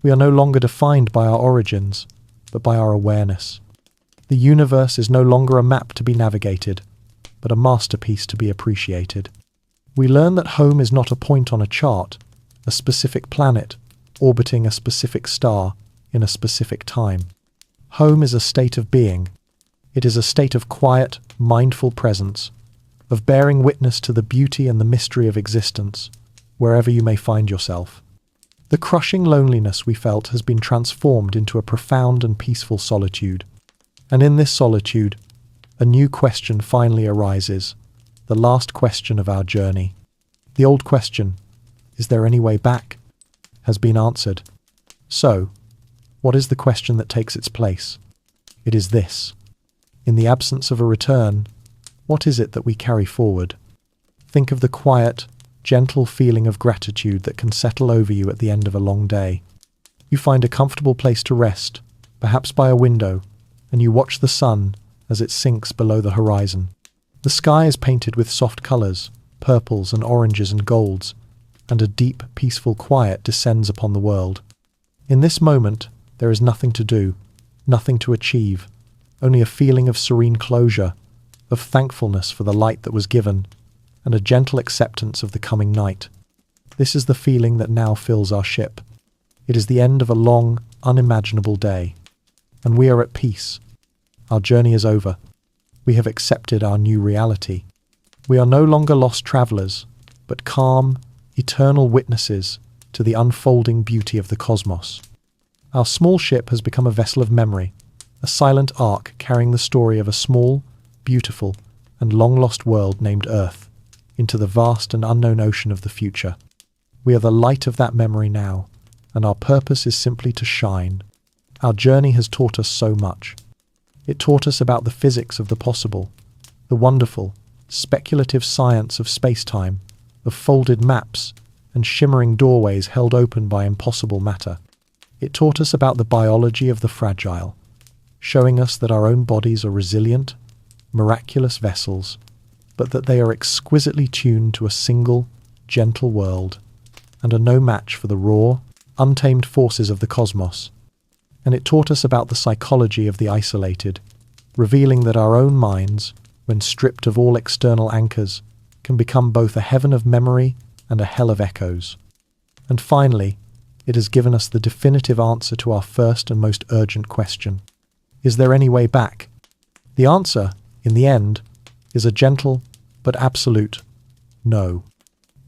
We are no longer defined by our origins, but by our awareness. The universe is no longer a map to be navigated, but a masterpiece to be appreciated. We learn that home is not a point on a chart, a specific planet, orbiting a specific star in a specific time. Home is a state of being. It is a state of quiet, mindful presence, of bearing witness to the beauty and the mystery of existence, wherever you may find yourself. The crushing loneliness we felt has been transformed into a profound and peaceful solitude. And in this solitude, a new question finally arises, the last question of our journey. The old question, is there any way back, has been answered. So, what is the question that takes its place? It is this. In the absence of a return, what is it that we carry forward? Think of the quiet, gentle feeling of gratitude that can settle over you at the end of a long day. You find a comfortable place to rest, perhaps by a window, and you watch the sun as it sinks below the horizon. The sky is painted with soft colours, purples and oranges and golds, and a deep, peaceful quiet descends upon the world. In this moment, there is nothing to do, nothing to achieve, only a feeling of serene closure, of thankfulness for the light that was given, and a gentle acceptance of the coming night. This is the feeling that now fills our ship. It is the end of a long, unimaginable day, and we are at peace. Our journey is over. We have accepted our new reality. We are no longer lost travellers, but calm, eternal witnesses to the unfolding beauty of the cosmos. Our small ship has become a vessel of memory, a silent ark carrying the story of a small, beautiful, and long-lost world named Earth into the vast and unknown ocean of the future. We are the light of that memory now, and our purpose is simply to shine. Our journey has taught us so much. It taught us about the physics of the possible, the wonderful, speculative science of spacetime, of folded maps and shimmering doorways held open by impossible matter. It taught us about the biology of the fragile, showing us that our own bodies are resilient, miraculous vessels, but that they are exquisitely tuned to a single, gentle world, and are no match for the raw, untamed forces of the cosmos. And it taught us about the psychology of the isolated, revealing that our own minds, when stripped of all external anchors, can become both a heaven of memory and a hell of echoes. And finally, it has given us the definitive answer to our first and most urgent question. Is there any way back? The answer, in the end, is a gentle but absolute no.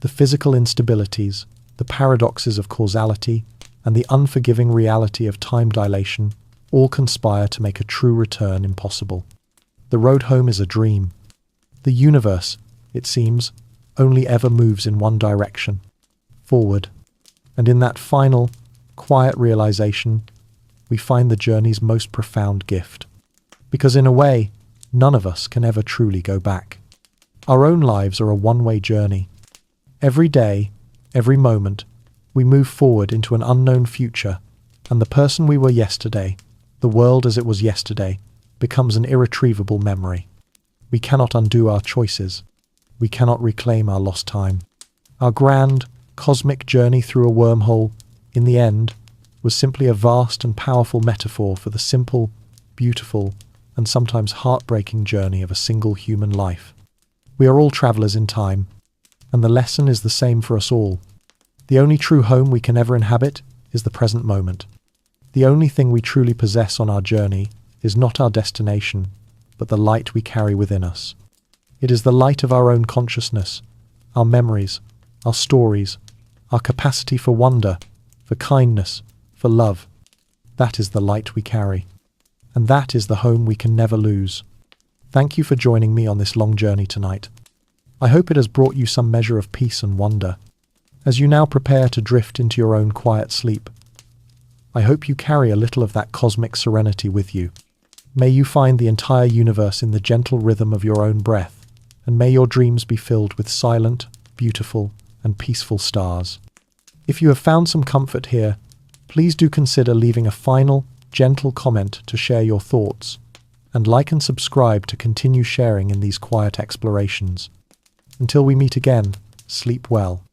The physical instabilities, the paradoxes of causality, and the unforgiving reality of time dilation all conspire to make a true return impossible. The road home is a dream. The universe, it seems, only ever moves in one direction, forward. And in that final, quiet realization, we find the journey's most profound gift. Because in a way, none of us can ever truly go back. Our own lives are a one-way journey. Every day, every moment, we move forward into an unknown future, and the person we were yesterday, the world as it was yesterday, becomes an irretrievable memory. We cannot undo our choices. We cannot reclaim our lost time. Our grand, cosmic journey through a wormhole, in the end, was simply a vast and powerful metaphor for the simple, beautiful, and sometimes heartbreaking journey of a single human life. We are all travellers in time, and the lesson is the same for us all. The only true home we can ever inhabit is the present moment. The only thing we truly possess on our journey is not our destination, but the light we carry within us. It is the light of our own consciousness, our memories, our stories, our capacity for wonder, for kindness, for love. That is the light we carry. And that is the home we can never lose. Thank you for joining me on this long journey tonight. I hope it has brought you some measure of peace and wonder. As you now prepare to drift into your own quiet sleep, I hope you carry a little of that cosmic serenity with you. May you find the entire universe in the gentle rhythm of your own breath, and may your dreams be filled with silent, beautiful, and peaceful stars. If you have found some comfort here, please do consider leaving a final, gentle comment to share your thoughts, and like and subscribe to continue sharing in these quiet explorations. Until we meet again, sleep well.